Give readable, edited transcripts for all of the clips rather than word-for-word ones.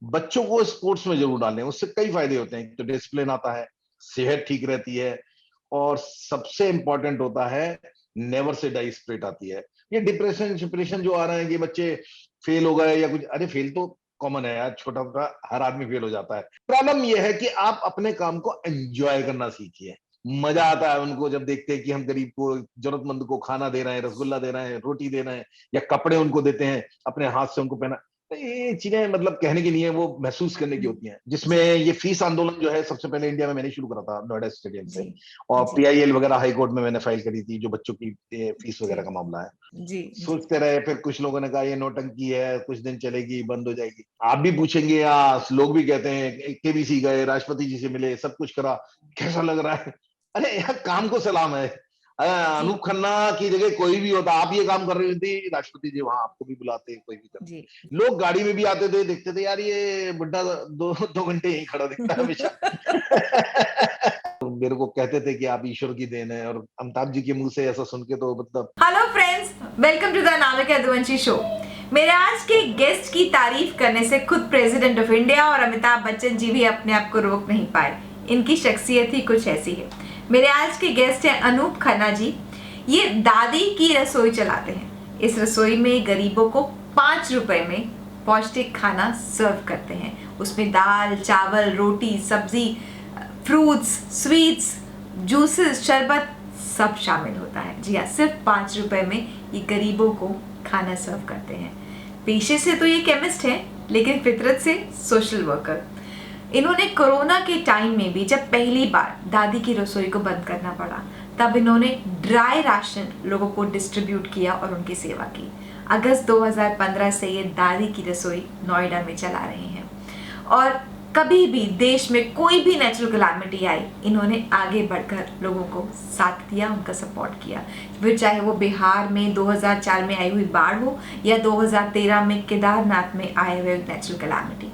बच्चों को स्पोर्ट्स में जरूर डालें, उससे कई फायदे होते हैं। तो डिसिप्लिन आता है, सेहत ठीक रहती है, और सबसे इंपॉर्टेंट होता है नेवर से डाई स्पिरिट आती है। ये डिप्रेशन जो आ रहे हैं कि बच्चे फेल हो गए या कुछ, अरे फेल तो कॉमन है यार, छोटा मोटा हर आदमी फेल हो जाता है। प्रॉब्लम यह है कि आप अपने काम को एंजॉय करना सीखिए। मजा आता है उनको जब देखते हैं कि हम गरीब को, जरूरतमंद को खाना दे रहे हैं, रसगुल्ला दे रहे हैं, रोटी दे रहे हैं, या कपड़े उनको देते हैं, अपने हाथ से उनको पहना। तो ये चीजें मतलब कहने की नहीं है, वो महसूस करने की होती हैं। जिसमें जी ये फीस आंदोलन जो है सबसे पहले इंडिया में मैंने शुरू करा था, नोएडा स्टेडियम जी से। और जी पीआईएल वगैरह हाई कोर्ट में मैंने फाइल करी थी, जो बच्चों की फीस जी वगैरह का मामला है। जी जी सोचते रहे, फिर कुछ लोगों ने कहा ये नौटंकी है, कुछ दिन चलेगी, बंद हो जाएगी। आप भी पूछेंगे या लोग भी कहते हैं, केबीसी गए, राष्ट्रपति जी से मिले, सब कुछ करा, कैसा लग रहा है? अरे यार, काम को सलाम है। जी अनूप खन्ना की जगह कोई भी होता, आप ये काम कर रही थी, राष्ट्रपति जी वहां आपको भी बुलाते, कोई भी जी करते। लोग गाड़ी में भी आते थे, देखते थे यार ये बुड्ढा 2 घंटे यहीं खड़ा दिखता है हमेशा। मेरे को कहते थे कि आप ईश्वर की देन है, और अमिताभ जी के मुंह से ऐसा सुन के तो मतलब। Hello friends, welcome to the Anamika Yaduvanshi show. मेरे आज के गेस्ट की तारीफ करने से खुद प्रेसिडेंट ऑफ इंडिया और अमिताभ बच्चन जी भी अपने आप को रोक नहीं पाए। इनकी शख्सियत ही कुछ ऐसी है। मेरे आज के गेस्ट हैं अनूप खन्ना जी। ये दादी की रसोई चलाते हैं। इस रसोई में गरीबों को 5 रुपए में पौष्टिक खाना सर्व करते हैं। उसमें दाल, चावल, रोटी, सब्जी, फ्रूट्स, स्वीट्स, जूसेस, शरबत सब शामिल होता है। जी हाँ, सिर्फ 5 रुपए में ये गरीबों को खाना सर्व करते हैं। पेशे से तो ये केमिस्ट हैं, लेकिन फितरत से सोशल वर्कर। इन्होंने कोरोना के टाइम में भी जब पहली बार दादी की रसोई को बंद करना पड़ा, तब इन्होंने ड्राई राशन लोगों को डिस्ट्रीब्यूट किया और उनकी सेवा की। अगस्त 2015 से ये दादी की रसोई नोएडा में चला रहे हैं, और कभी भी देश में कोई भी नेचुरल कैलामिटी आई, इन्होंने आगे बढ़कर लोगों को साथ दिया, उनका सपोर्ट किया। फिर चाहे वो बिहार में 2004 में आई हुई बाढ़ हो, या 2013 में केदारनाथ में आए हुए नेचुरल कैलामिटी।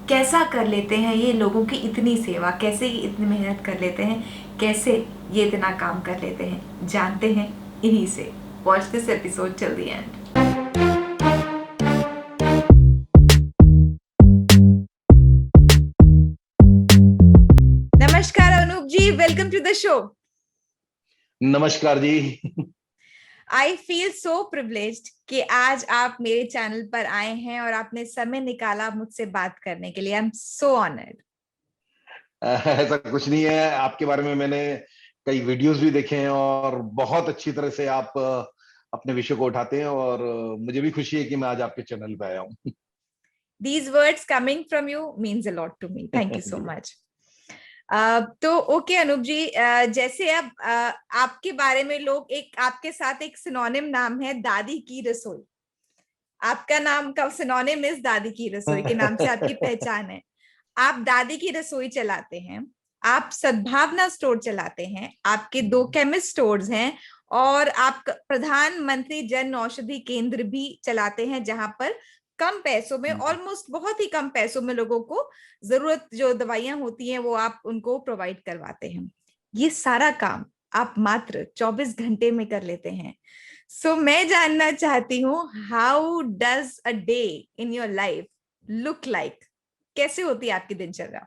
कैसा कर लेते हैं ये लोगों की इतनी सेवा, कैसे ये इतनी मेहनत कर लेते हैं, कैसे ये इतना काम कर लेते हैं, जानते हैं इन्हीं से। Watch this episode till the end. नमस्कार अनूप जी, वेलकम टू द शो। नमस्कार जी। आई फील सो प्रिविलेज्ड कि आज आप मेरे चैनल पर आए हैं और आपने समय निकाला मुझसे बात करने के लिए। I am so honoured. ऐसा कुछ नहीं है, आपके बारे में मैंने कई वीडियोस भी देखे हैं, और बहुत अच्छी तरह से आप अपने विषय को उठाते हैं, और मुझे भी खुशी है कि मैं आज आपके चैनल पे आया हूँ। These words coming from you means a lot to me. Thank you so much. तो ओके अनूप जी, जैसे अब आपके बारे में लोग एक आपके साथ एक सिनोनिम नाम है दादी की रसोई। आपका नाम का सिनोनिम इस दादी की रसोई के नाम से आपकी पहचान है। आप दादी की रसोई चलाते हैं, आप सद्भावना स्टोर चलाते हैं, आपके 2 केमिस्ट स्टोर्स हैं, और आप प्रधानमंत्री जन औषधि केंद्र भी चलाते हैं, जहां पर कम पैसों में, ऑलमोस्ट बहुत ही कम पैसों में लोगों को जरूरत जो दवाइयां होती हैं वो आप उनको प्रोवाइड करवाते हैं। ये सारा काम आप मात्र 24 घंटे में कर लेते हैं। सो मैं जानना चाहती हूँ, how does a day in your life look like? कैसे होती है आपकी दिनचर्या?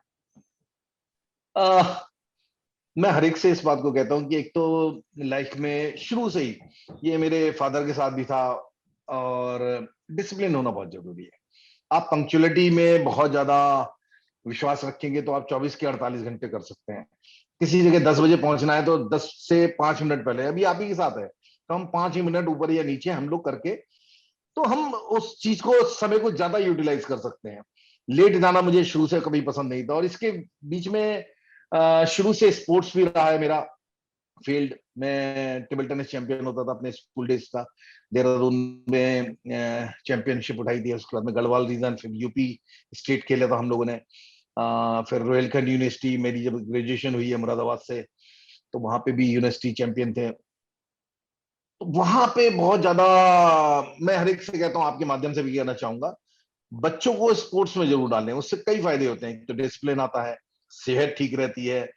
मैं हर एक से इस बात को कहता हूँ कि एक तो लाइफ में शुरू से ही, ये मेरे फादर के साथ भी था, और डिसिप्लिन होना बहुत जरूरी है। आप पंक्चुअलिटी में बहुत ज्यादा विश्वास रखेंगे तो आप 24 के 48 घंटे कर सकते हैं। किसी जगह 10 बजे पहुंचना है तो 10 से 5 मिनट पहले, अभी आप ही के साथ है तो हम 5 ही मिनट ऊपर या नीचे हम लोग करके, तो हम उस चीज को, समय को ज्यादा यूटिलाइज कर सकते हैं। लेट जाना मुझे शुरू से कभी पसंद नहीं था, और इसके बीच में शुरू से स्पोर्ट्स भी रहा है मेरा फील्ड। मैं टेबल टेनिस चैंपियन होता था अपने स्कूल डेज का। देहरादून में चैंपियनशिप उठाई थी, उसके बाद में गढ़वाल रीजन, फिर यूपी स्टेट खेला था हम लोगों ने। फिर रोहिलखंड यूनिवर्सिटी, मेरी जब ग्रेजुएशन हुई है मुरादाबाद से, तो वहां पे भी यूनिवर्सिटी चैंपियन थे। वहां पे बहुत ज्यादा, मैं हर एक से कहता हूँ, आपके माध्यम से भी कहना चाहूंगा, बच्चों को स्पोर्ट्स में जरूर डालें, उससे कई फायदे होते हैं। तो डिसिप्लिन आता है, सेहत ठीक रहती है,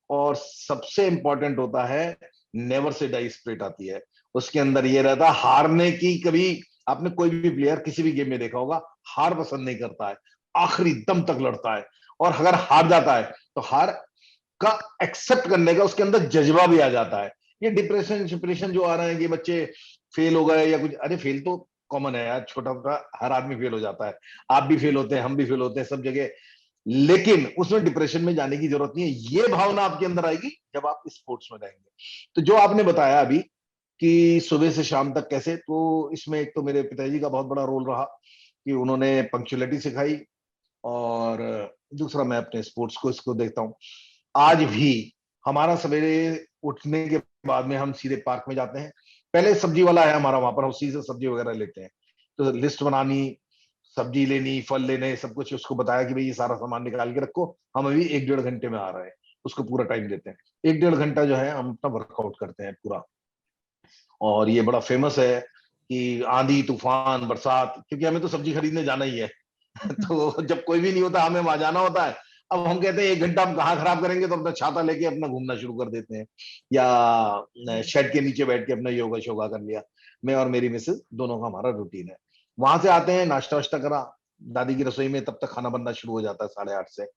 और सबसे इंपॉर्टेंट होता है नेवर से डाई स्पिरिट आती है। उसके अंदर ये रहता है हारने की, कभी आपने कोई भी प्लेयर किसी भी गेम में देखा होगा, हार पसंद नहीं करता है, आखिरी दम तक लड़ता है, और अगर हार जाता है तो हार का एक्सेप्ट करने का उसके अंदर जज्बा भी आ जाता है। ये डिप्रेशन जो आ रहे हैं कि बच्चे फेल हो गए या कुछ, अरे फेल तो कॉमन है यार, छोटा मोटा हर आदमी फेल हो जाता है, आप भी फेल होते हैं, हम भी फेल होते हैं सब जगह, लेकिन उसमें डिप्रेशन में जाने की जरूरत नहीं है। ये भावना आपके अंदर आएगी जब आप स्पोर्ट्स में रहेंगे। तो जो आपने बताया अभी कि सुबह से शाम तक कैसे, तो इसमें एक तो मेरे पिताजी का बहुत बड़ा रोल रहा कि उन्होंने पंक्चुअलिटी सिखाई, और दूसरा मैं अपने स्पोर्ट्स को इसको देखता हूँ। आज भी हमारा सवेरे उठने के बाद में हम सीधे पार्क में जाते हैं। पहले सब्जी वाला है हमारा, वहां पर उसी से सब्जी वगैरह लेते हैं। तो लिस्ट बनानी, सब्जी लेनी, फल लेने, सब कुछ उसको बताया कि भाई ये सारा सामान निकाल के रखो, हम अभी 1 डेढ़ घंटे में आ रहे हैं, उसको पूरा टाइम देते हैं। 1 डेढ़ घंटा जो है हम अपना वर्कआउट करते हैं पूरा। और ये बड़ा फेमस है कि आंधी तूफान बरसात, क्योंकि हमें तो सब्जी खरीदने जाना ही है। तो जब कोई भी नहीं होता, हमें वहां जाना होता है। अब हम कहते हैं 1 घंटा हम कहाँ खराब करेंगे, तो अपना छाता लेके अपना घूमना शुरू कर देते हैं, या शेड के नीचे बैठ के अपना योगा शोगा कर लिया। मैं और मेरी मिसेज दोनों का हमारा रूटीन है। वहां से आते हैं, नाश्ता वाश्ता करा दादी की रसोई में, तब तक खाना बनना शुरू हो जाता है 8:30 से।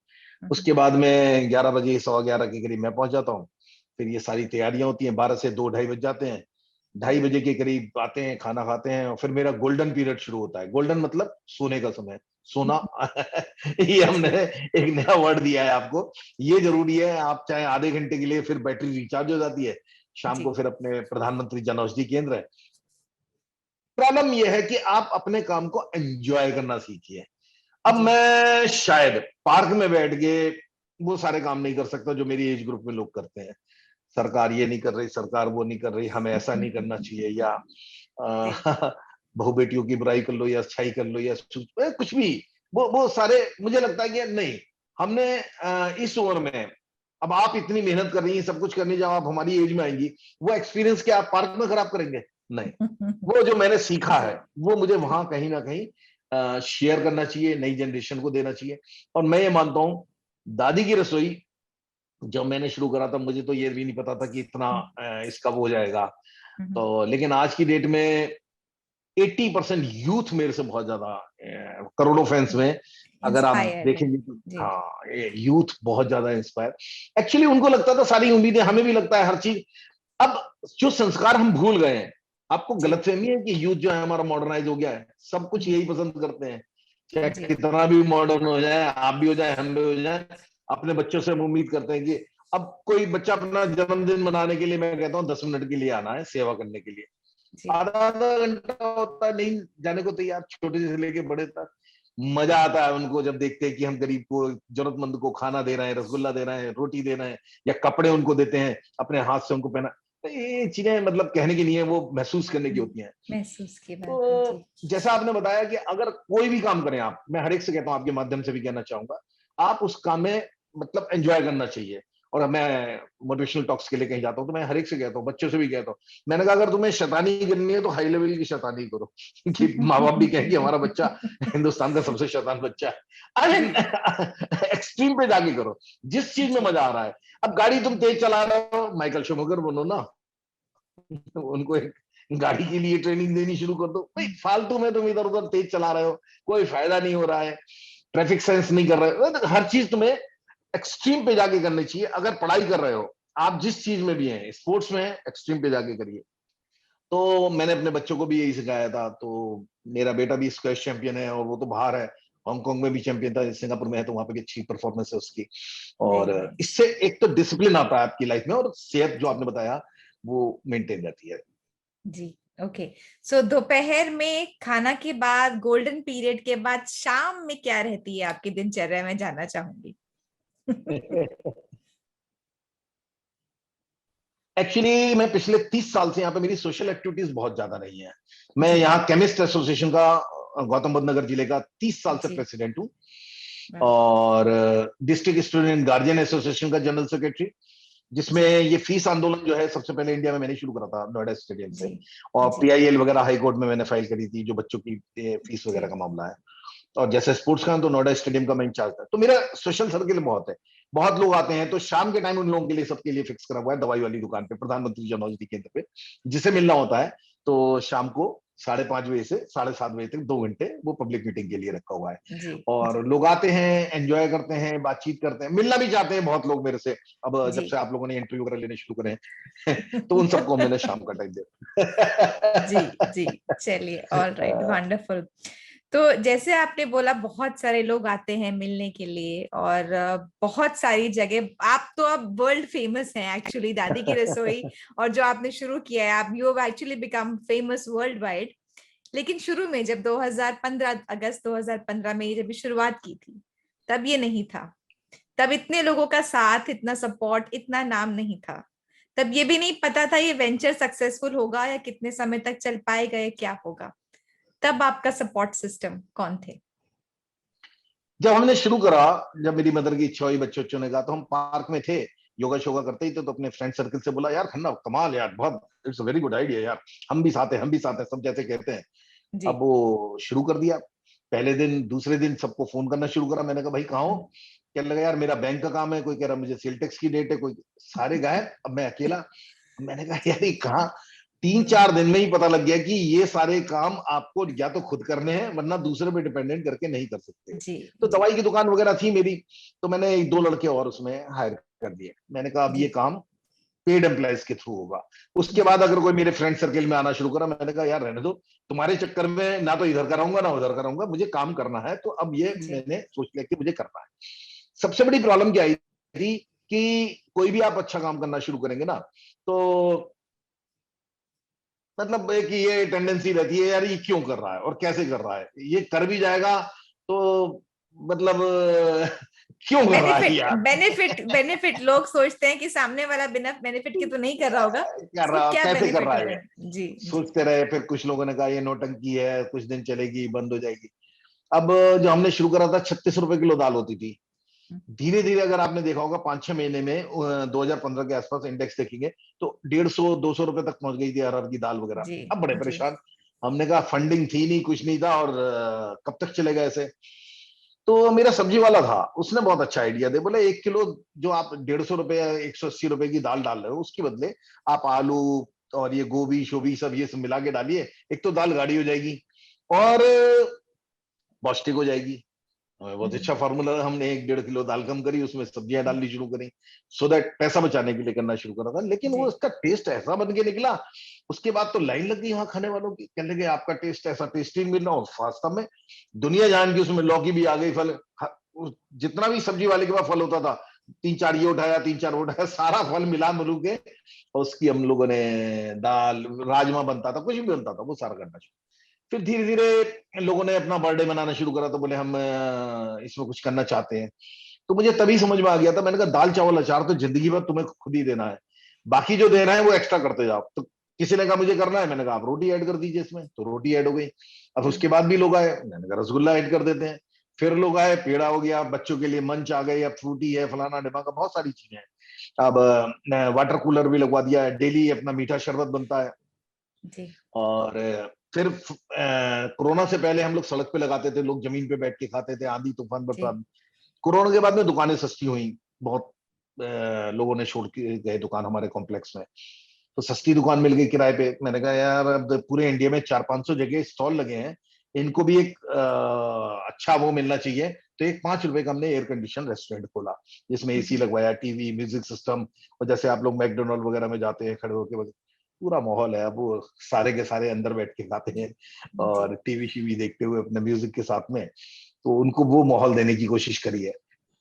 उसके बाद में 11 बजे 11:15 के करीब मैं पहुंच जाता हूँ। फिर ये सारी तैयारियां होती हैं, 12 से 2 ढाई बज जाते हैं। 2:30 बजे के करीब आते हैं, खाना खाते हैं, और फिर मेरा गोल्डन पीरियड शुरू होता है। गोल्डन मतलब सोने का समय, सोना। ये हमने एक नया वर्ड दिया है आपको, ये जरूरी है। आप चाहे आधे घंटे के लिए, फिर बैटरी रिचार्ज हो जाती है। शाम को जी फिर अपने प्रधानमंत्री जन औषधि केंद्र है। प्रॉब्लम यह है कि आप अपने काम को एंजॉय करना सीखिए। अब जी मैं शायद पार्क में बैठ के वो सारे काम नहीं कर सकता जो मेरी एज ग्रुप में लोग करते हैं। सरकार ये नहीं कर रही, सरकार वो नहीं कर रही, हमें ऐसा नहीं करना चाहिए, या जी बहु बेटियों की बुराई कर लो, या अच्छाई कर लो, या कुछ भी। वो सारे मुझे लगता है कि नहीं, हमने इस उम्र में, अब आप इतनी मेहनत कर रही हैं, सब कुछ करनी, जब आप हमारी एज में आएंगी, वो एक्सपीरियंस क्या आप पार्क में खराब करेंगे? नहीं। वो जो मैंने सीखा जी है, वो मुझे वहां कहीं ना कहीं शेयर करना चाहिए, नई जनरेशन को देना चाहिए। और मैं ये मानता हूँ, दादी की रसोई जब मैंने शुरू करा था, मुझे तो ये भी नहीं पता था कि इतना इसका वो हो जाएगा। तो लेकिन आज की डेट में 80% यूथ मेरे से बहुत ज्यादा, करोड़ों फैंस में अगर आप इंस्पायर्ड है। देखेंगे तो, जी हाँ, यूथ बहुत ज्यादा इंस्पायर। एक्चुअली उनको लगता था सारी उम्मीदें, हमें भी लगता है हर चीज। अब जो संस्कार हम भूल गए हैं, आपको जी गलतफहमी है कि यूथ जो है हमारा मॉडर्नाइज हो गया है, सब कुछ यही पसंद करते हैं। चाहे जी कितना भी मॉडर्न हो जाए, आप भी हो जाए, हम भी हो जाए, अपने बच्चों से हम उम्मीद करते हैं कि अब कोई बच्चा अपना जन्मदिन मनाने के लिए, मैं कहता हूँ 10 मिनट के लिए आना है सेवा करने के लिए, जी आधा आधा घंटा होता है नहीं जाने को तैयार, छोटे से लेके बड़े तक। मजा आता है उनको जब देखते हैं कि हम गरीब को, जरूरतमंद को खाना दे रहे हैं, रसगुल्ला दे रहे हैं, रोटी दे रहे हैं, या कपड़े उनको देते हैं, अपने हाथ से उनको पहना। तो ये चीजें मतलब कहने की नहीं है, वो महसूस करने की होती हैं। महसूस की बात है जी तो जैसा आपने बताया कि अगर कोई भी काम करें आप, मैं हर एक से कहता हूं, आपके माध्यम से भी कहना चाहूंगा, आप उस काम में मतलब एंजॉय करना चाहिए। और मैं मोटिवेशनल टॉक्स के लिए कहीं जाता हूँ तो मैं हर एक से कहता हूँ, बच्चों से भी कहता हूँ, मैंने कहा अगर तुम्हें शैतानी करनी है तो हाई लेवल की शैतानी करो। कि माँ बाप भी कहें कि हमारा बच्चा हिंदुस्तान का सबसे शैतान बच्चा है। आई जी मीन एक्सट्रीम पे जाके करो, जिस चीज में जी मजा आ रहा है। अब गाड़ी तुम तेज चला रहे हो, माइकल शूमैकर बनो ना। उनको एक गाड़ी के लिए ट्रेनिंग देनी शुरू कर दो भाई, फालतू में तुम इधर उधर तेज चला रहे हो, कोई फायदा नहीं हो रहा है, ट्रैफिक सेंस नहीं कर रहे हो। तो हर चीज तुम्हें एक्सट्रीम पे जाके करनी चाहिए। अगर पढ़ाई कर रहे हो, आप जिस चीज में भी हैं, स्पोर्ट्स में एक्सट्रीम पे जाके करिए। तो मैंने अपने बच्चों को भी यही सिखाया था। तो मेरा बेटा भी स्क्वैश चैंपियन है, और वो तो बाहर है, हांगकांग में भी चैंपियन था, सिंगापुर में है, तो वहां पे भी अच्छी परफॉर्मेंस है उसकी। और वेरी नाइस इससे एक तो डिसिप्लिन आता है आपकी लाइफ में, और सेहत जो जी आपने बताया वो मेंटेन रहती है। जी ओके सो दोपहर में खाना के बाद गोल्डन पीरियड के बाद शाम में क्या रहती है आपकी दिनचर्या में जानना चाहूंगी एक्चुअली मैं पिछले 30 साल से यहाँ पे, मेरी सोशल एक्टिविटीज बहुत ज्यादा रही है। मैं जी यहाँ केमिस्ट एसोसिएशन का, गौतम बुद्ध नगर जिले का 30 साल से जी प्रेसिडेंट हूँ। वाह और डिस्ट्रिक्ट स्टूडेंट गार्जियन एसोसिएशन का जनरल सेक्रेटरी, जिसमें जी ये फीस आंदोलन जो है सबसे पहले इंडिया में मैंने शुरू करा था, नोएडा स्टेडियम से। जी और जी पीआईएल वगैरह हाई कोर्ट में मैंने फाइल करी थी, जो बच्चों की फीस वगैरह जी का मामला है। और जैसे स्पोर्ट्स का, तो नोएडा स्टेडियम का मैं इंचार्ज था। तो मेरा सोशल सर्किल बहुत है, बहुत लोग आते हैं। तो शाम के टाइम उन लोगों के लिए, सबके लिए फिक्स करा हुआ है दवाई वाली दुकान पे, प्रधानमंत्री जन औषधि केंद्र पे, जिसे मिलना होता है। तो शाम को 5:30 बजे से 7:30 बजे तक 2 घंटे वो पब्लिक मीटिंग के लिए रखा हुआ है। जी और लोग आते हैं, एंजॉय करते हैं, बातचीत करते हैं, मिलना भी चाहते हैं बहुत लोग मेरे से। अब जब जी से आप लोगों ने इंटरव्यू वगैरह लेने शुरू करे हैं तो उन सबको मैंने शाम का टाइम जी दिया। जी, चलिए, ऑल राइट, वंडरफुल। तो जैसे आपने बोला बहुत सारे लोग आते हैं मिलने के लिए, और बहुत सारी जगह आप तो अब वर्ल्ड फेमस हैं एक्चुअली, दादी की रसोई और जो आपने शुरू किया है, आप you have actually become famous world wide. लेकिन शुरू में जब 2015 अगस्त 2015 में ये जब शुरुआत की थी, तब ये नहीं था। तब इतने लोगों का साथ, इतना सपोर्ट, इतना नाम नहीं था। तब ये भी नहीं पता था ये वेंचर सक्सेसफुल होगा या कितने समय तक चल पाएगा या क्या होगा। तब आपका सपोर्ट सिस्टम कौन थे? जब हमने शुरू करा, जब मेरी मदर की इच्छा हुई, बच्चों बच्चों ने कहा, तो हम पार्क में थे, योगा शोगा करते ही थे, तो अपने फ्रेंड सर्कल से बोला, यार खन्ना कमाल यार, बहुत it's a very good idea यार, हम भी साथ हैं, हम भी साथ हैं, सब जैसे कहते हैं। जी अब वो शुरू कर दिया। पहले दिन, दूसरे दिन सबको फोन करना शुरू करा। मैंने कहा भाई कहाँ हो? कहने लगा यार मेरा बैंक का काम है, कोई कह रहा मुझे सेल टैक्स की डेट है, कोई, सारे गायब, अब मैं अकेला। मैंने कहा यार ये कहाँ, 3-4 दिन में ही पता लग गया कि ये सारे काम आपको या तो खुद करने हैं, वरना दूसरे पे डिपेंडेंट करके नहीं कर सकते। जी तो जी दवाई की दुकान वगैरह थी मेरी, तो मैंने 1-2 लड़के और उसमें हायर कर दिए। मैंने कहा अब जी ये काम पेड एम्प्लॉयज के थ्रू होगा। उसके जी बाद अगर कोई मेरे फ्रेंड सर्किल में आना शुरू करा, मैंने कहा यार रहने दो, तुम्हारे चक्कर में ना तो इधर का रहूंगा ना उधर का रहूंगा, मुझे काम करना है। तो अब ये जी मैंने सोच लिया कि मुझे करना है। सबसे बड़ी प्रॉब्लम क्या आई थी कि कोई भी आप अच्छा काम करना शुरू करेंगे ना, तो मतलब एक ये टेंडेंसी रहती है, यार ये क्यों कर रहा है और कैसे कर रहा है, ये कर भी जाएगा तो मतलब क्यों कर रहा है बेनिफिट यार। बेनिफिट बेनिफिट लोग सोचते हैं कि सामने वाला बिना बेनिफिट के तो नहीं कर रहा होगा, कर इसको रहा, क्या कैसे कर बेनिफिट रहा हो है रहा ये, है। जी जी सोचते रहे। फिर कुछ लोगों ने कहा ये नौटंकी है, कुछ दिन चलेगी बंद हो जाएगी। अब जो हमने शुरू करा था, 36 रुपए किलो दाल होती थी। धीरे धीरे अगर आपने देखा होगा 5-6 महीने में 2015 के आसपास इंडेक्स देखेंगे तो 150-200 रुपए तक पहुंच गई थी अरहर की दाल वगैरह। जी अब बड़े जी परेशान। हमने कहा फंडिंग थी नहीं, कुछ नहीं था, और कब तक चलेगा ऐसे। तो मेरा सब्जी वाला था, उसने बहुत अच्छा आइडिया दे, बोले 1 किलो जो आप 150 रुपए या 180 रुपए की दाल डाल रहे हो, उसके बदले आप आलू और ये गोभी शोभी सब ये सब मिला के डालिए, एक तो दाल गाढ़ी हो जाएगी और पौष्टिक हो जाएगी। बहुत अच्छा फॉर्मूला। हमने 1-1.5 किलो दाल कम करी, उसमें सब्जियां डालनी शुरू करी, सो दैट पैसा बचाने के लिए करना शुरू करा था। लेकिन वो जी उसका टेस्ट ऐसा बन के निकला, उसके बाद तो लाइन लग गई वहां खाने वालों की, कहने लगे आपका टेस्ट ऐसा टेस्टी मिल रहा हो। वास्तव में दुनिया जान की उसमें लौकी भी आ गई, फल, जितना भी सब्जी वाले के पास फल होता था, 3-4 ये उठाया, 3-4 वो उठाया, सारा फल मिला मिलू के और उसकी हम लोगों ने दाल, राजमा बनता था, कुछ भी बनता था, वो सारा करना शुरू। फिर धीरे धीरे लोगों ने अपना बर्थडे मनाना शुरू करा, तो बोले हम इसमें कुछ करना चाहते हैं। तो मुझे तभी समझ में आ गया था, मैंने कहा दाल चावल अचार तो जिंदगी भर तुम्हें खुद ही देना है, बाकी जो देना है वो एक्स्ट्रा करते जाओ। तो किसी ने कहा मुझे करना है, मैंने कहा आप रोटी ऐड कर दीजिए इसमें, तो रोटी ऐड हो गई। अब उसके बाद भी लोग आए, मैंने कहा रसगुल्ला ऐड कर देते हैं। फिर लोग आए, पेड़ा हो गया, बच्चों के लिए मंच आ गए, या फ्रूटी है, फलाना ढिमाका, बहुत सारी चीजें हैं। अब वाटर कूलर भी लगवा दिया है, डेली अपना मीठा शरबत बनता है। जी और फिर कोरोना से पहले हम लोग सड़क पे लगाते थे, लोग जमीन पे बैठ के खाते थे, आंधी तूफान जी बरसात। कोरोना के बाद में दुकानें सस्ती हुई बहुत, लोगों ने छोड़ के गए दुकान हमारे कॉम्प्लेक्स में, तो सस्ती दुकान मिल गई किराए पे। मैंने कहा यार अब पूरे इंडिया में 400-500 जगह स्टॉल लगे हैं, इनको भी एक अच्छा वो मिलना चाहिए। तो एक 5 रुपए का हमने एयर कंडीशन रेस्टोरेंट खोला, जिसमें एसी लगवाया, टीवी, म्यूजिक सिस्टम, और जैसे आप लोग मैकडोनल्ड वगैरह में जाते हैं खड़े होके, पूरा माहौल है। अब वो सारे के सारे अंदर बैठ के खाते हैं जी और टीवी शीवी देखते हुए अपने म्यूजिक के साथ में, तो उनको वो माहौल देने की कोशिश करी है।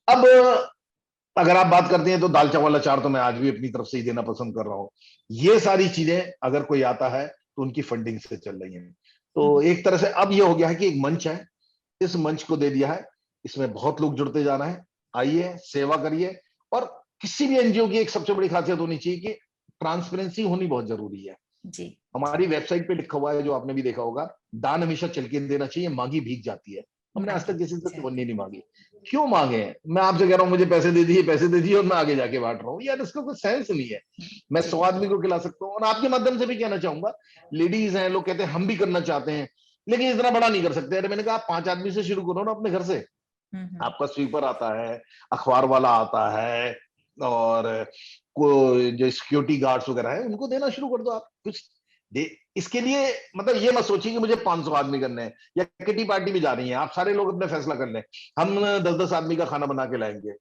अब अगर आप बात करते हैं तो दाल चावल अचार तो मैं आज भी अपनी तरफ से ही देना पसंद कर रहा हूँ। ये सारी चीजें अगर कोई आता है तो उनकी फंडिंग से चल रही है। तो एक तरह से अब ये हो गया है कि एक मंच है, इस मंच को दे दिया है, इसमें बहुत लोग जुड़ते जाना है। आइए, सेवा करिए। और किसी भी एनजीओ की एक सबसे बड़ी खासियत होनी चाहिए कि ट्रांसपेरेंसी होनी बहुत जरूरी है। जी हमारी वेबसाइट पे लिखा हुआ है, जो आपने भी देखा होगा, दान हमेशा चल के देना चाहिए, मांगी भीग जाती है। हमने आज मांगी तक किसी से जाती चवन्नी नहीं मांगी। क्यों मांगे? मैं आपसे कह रहा हूँ मुझे पैसे दे दिए और मैं आगे जाके बांट रहा हूँ, यार इसका कोई सेंस नहीं है। मैं जी 100 आदमी को खिला सकता हूँ। और आपके माध्यम से भी कहना चाहूंगा, लेडीज हैं, लोग कहते हैं हम भी करना चाहते हैं, लेकिन इतना बड़ा नहीं कर सकते। अरे मैंने कहा आप 5 आदमी से शुरू करो ना अपने घर से। आपका स्वीपर आता है, अखबार वाला आता है, और को जो सिक्योरिटी गार्ड्स वगैरह है उनको देना शुरू कर दो आप। कुछ इसके लिए मतलब ये मत सोचिए कि मुझे 500 आदमी करने हैं या किटी पार्टी में जा रही हैं, आप सारे लोग अपने फैसला कर लें। हम 10-10 आदमी का खाना बना के लाएंगे,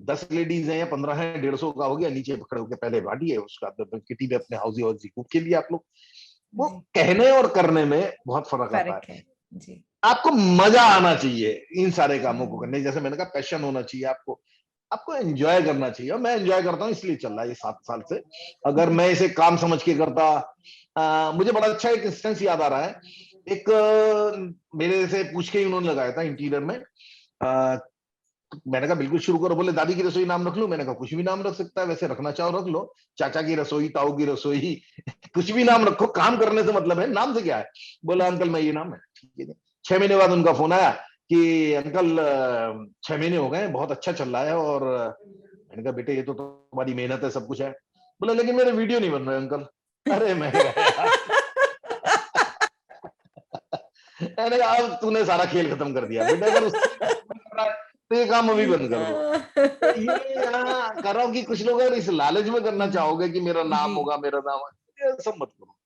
10 लेडीज हैं या 15 हैं, 150 का हो गया, नीचे खड़े होकर पहले बांटिए, उसका किटी में अपने हाउसी हाउसी कुक के लिए आप लोग। वो जी, कहने और करने में बहुत फर्क आता फर्क है। है। जी, आपको मजा आना चाहिए इन सारे कामों को करने, हम्म, जैसे मैंने कहा पैशन होना चाहिए आपको, आपको एंजॉय करना चाहिए। और मैं एंजॉय करता हूँ, इसलिए चल रहा है ये 7 साल से। अगर जी, मैं इसे काम समझ के करता, मुझे बड़ा अच्छा एक इंस्टेंस याद आ रहा है। एक मेरे से पूछ के ही उन्होंने लगाया था इंटीरियर में। मैंने कहा बिल्कुल शुरू करो। बोले दादी की रसोई नाम रख लूं? मैंने कहा कुछ भी नाम रख सकता है, वैसे रखना चाहो रख लो, चाचा की रसोई, ताऊ की रसोई, कुछ भी नाम रखो, काम करने से मतलब है, नाम से क्या है। बोला जी, अंकल मैं ये नाम है, ठीक है। 6 महीने बाद उनका फोन आया कि अंकल 6 महीने हो गए, बहुत अच्छा चल रहा है। और मैंने कहा बेटे ये तो तुम्हारी मेहनत है, सब कुछ है। बोला लेकिन मेरे वीडियो नहीं बन रहे अंकल। अरे मैंने कहा यार, मैंने कहा अब तूने सारा खेल खत्म कर दिया बेटे, अगर उससे बन रहा है तो ये काम अभी बंद कर दो। तो ये यहाँ कर रहा हूँ कि कुछ लोग अगर इस लालच में करना चाहोगे कि मेरा नाम जी, होगा, मेरा नाम है, ये सब मत करो।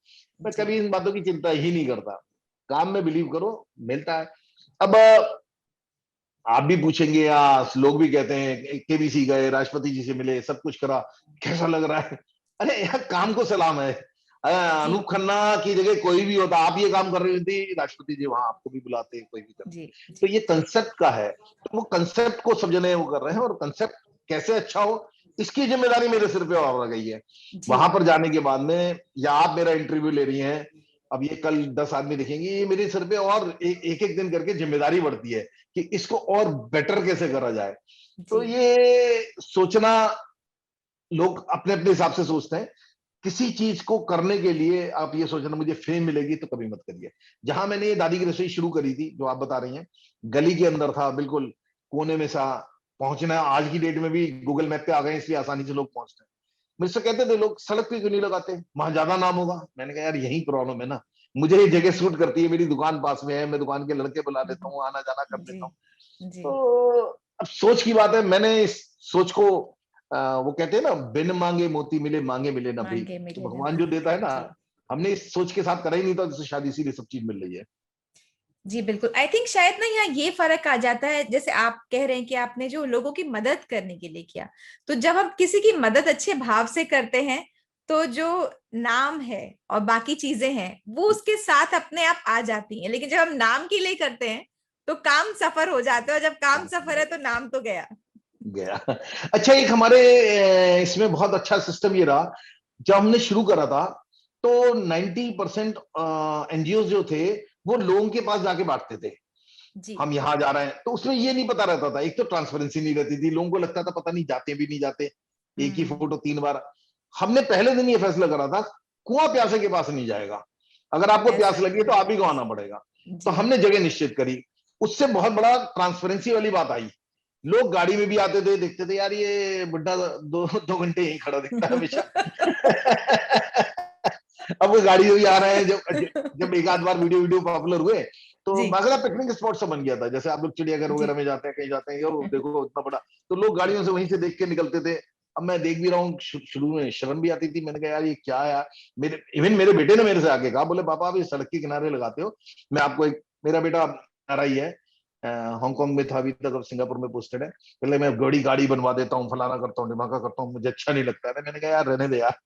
मैं जी, कभी इन बातों की चिंता ही नहीं करता, काम में बिलीव करो, मिलता है। अब आप भी पूछेंगे या लोग भी कहते हैं केबीसी गए, राष्ट्रपति जी से मिले, सब कुछ करा, कैसा लग रहा है? अरे यार काम को सलाम है। जी, अनूप खन्ना की जगह कोई भी होता, आप ये काम कर रही होती, राष्ट्रपति जी वहां आपको भी बुलाते, कोई भी करते। जी, तो जी, ये कंसेप्ट का है, तो वो कंसेप्ट को सब जने वो कर रहे हैं, और कंसेप्ट कैसे अच्छा हो इसकी जिम्मेदारी मेरे सिर पे और आ गई है। जी, वहां पर जाने के बाद में, या आप मेरा इंटरव्यू ले रही हैं, अब ये कल 10 आदमी देखेंगे, ये मेरे सिर पे और एक एक दिन करके जिम्मेदारी बढ़ती है कि इसको और बेटर कैसे करा जाए। तो जी, ये सोचना, लोग अपने अपने हिसाब से सोचते हैं। किसी चीज को करने के लिए आप ये सोचना मुझे फेम मिलेगी तो कभी मत करिए। जहां मैंने ये दादी की रसोई शुरू करी थी, जो आप बता रही हैं, गली के अंदर था, बिल्कुल कोने में सा। पहुंचना आज की डेट में भी गूगल मैप पे आ गए, इसलिए आसानी से लोग पहुंचते हैं। मुझसे कहते थे लोग सड़क पे क्यों नहीं लगाते, वहां ज्यादा नाम होगा। मैंने कहा यार यही प्रॉब्लम है ना, मुझे ये जगह सूट करती है, मेरी दुकान पास में है, मैं दुकान के लड़के बुला लेता हूँ, आना जाना कर जी, लेता हूँ। जी, तो अब सोच की बात है, मैंने इस सोच को वो कहते हैं ना, बिन मांगे मोती मिले, मांगे मिले ना भीख। मांगे तो मिले ना भगवान जो भीख। देता है ना, जी, हमने इस सोच के साथ करा ही नहीं था, जैसे शादी इसीलिए सब चीज मिल रही है। जी, बिल्कुल। आई थिंक शायद ना यहाँ ये फर्क आ जाता है, जैसे आप कह रहे हैं कि आपने जो लोगों की मदद करने के लिए किया, तो जब हम किसी की मदद अच्छे भाव से करते हैं, तो जो नाम है और बाकी चीजें हैं वो उसके साथ अपने आप आ जाती हैं। लेकिन जब हम नाम के लिए करते हैं तो काम सफर हो जाता है, और जब काम सफर है तो नाम तो गया। गया। अच्छा एक हमारे इसमें बहुत अच्छा सिस्टम ये रहा, जब हमने शुरू करा था तो 90% एनजीओ जो थे वो लोगों के पास जाके बांटते थे। जी, हम यहाँ जा रहे हैं, तो उसमें ये नहीं पता रहता था, एक तो ट्रांसपेरेंसी नहीं रहती थी, लोगों को लगता था पता नहीं जाते भी नहीं जाते, एक ही हम्म, फोटो 3 बार। हमने पहले दिन ये फैसला करा था, कुआं प्यासे के पास नहीं जाएगा, अगर आपको प्यास ऐसा लगी है तो आप ही को आना पड़ेगा। तो जी, हमने जगह निश्चित करी, उससे बहुत बड़ा ट्रांसपेरेंसी वाली बात आई। लोग गाड़ी में भी आते थे, देखते थे यार ये बुड्ढा 2 घंटे यहीं खड़ा दिखता है हमेशा। अब वो गाड़ी में भी आ रहे हैं, जब जब एक आध बार वीडियो वीडियो पॉपुलर हुए, तो जी, बाकायदा पिकनिक स्पॉट सब बन गया था। जैसे आप लोग चिड़ियाघर जी, वगैरह में जाते हैं, कहीं जाते हैं, और देखो इतना बड़ा, तो लोग गाड़ियों से वहीं से देख के निकलते थे। अब मैं देख भी रहा हूँ, शुरू में शर्म भी आती थी, मैंने कहा यार ये क्या है यार। मेरे इवन मेरे बेटे ने मेरे से आके कहा, बोले पापा आप ये सड़क के किनारे लगाते हो, मैं आपको एक, मेरा बेटा RI है, हांगकांग में था अभी तक, अब सिंगापुर में पोस्टेड है। पहले मैं बड़ी गाड़ी बनवा देता हूँ, फलाना करता हूँ, ढिमाका करता हूँ, मुझे अच्छा नहीं लगता है। मैंने कहा यार रहने दे यार,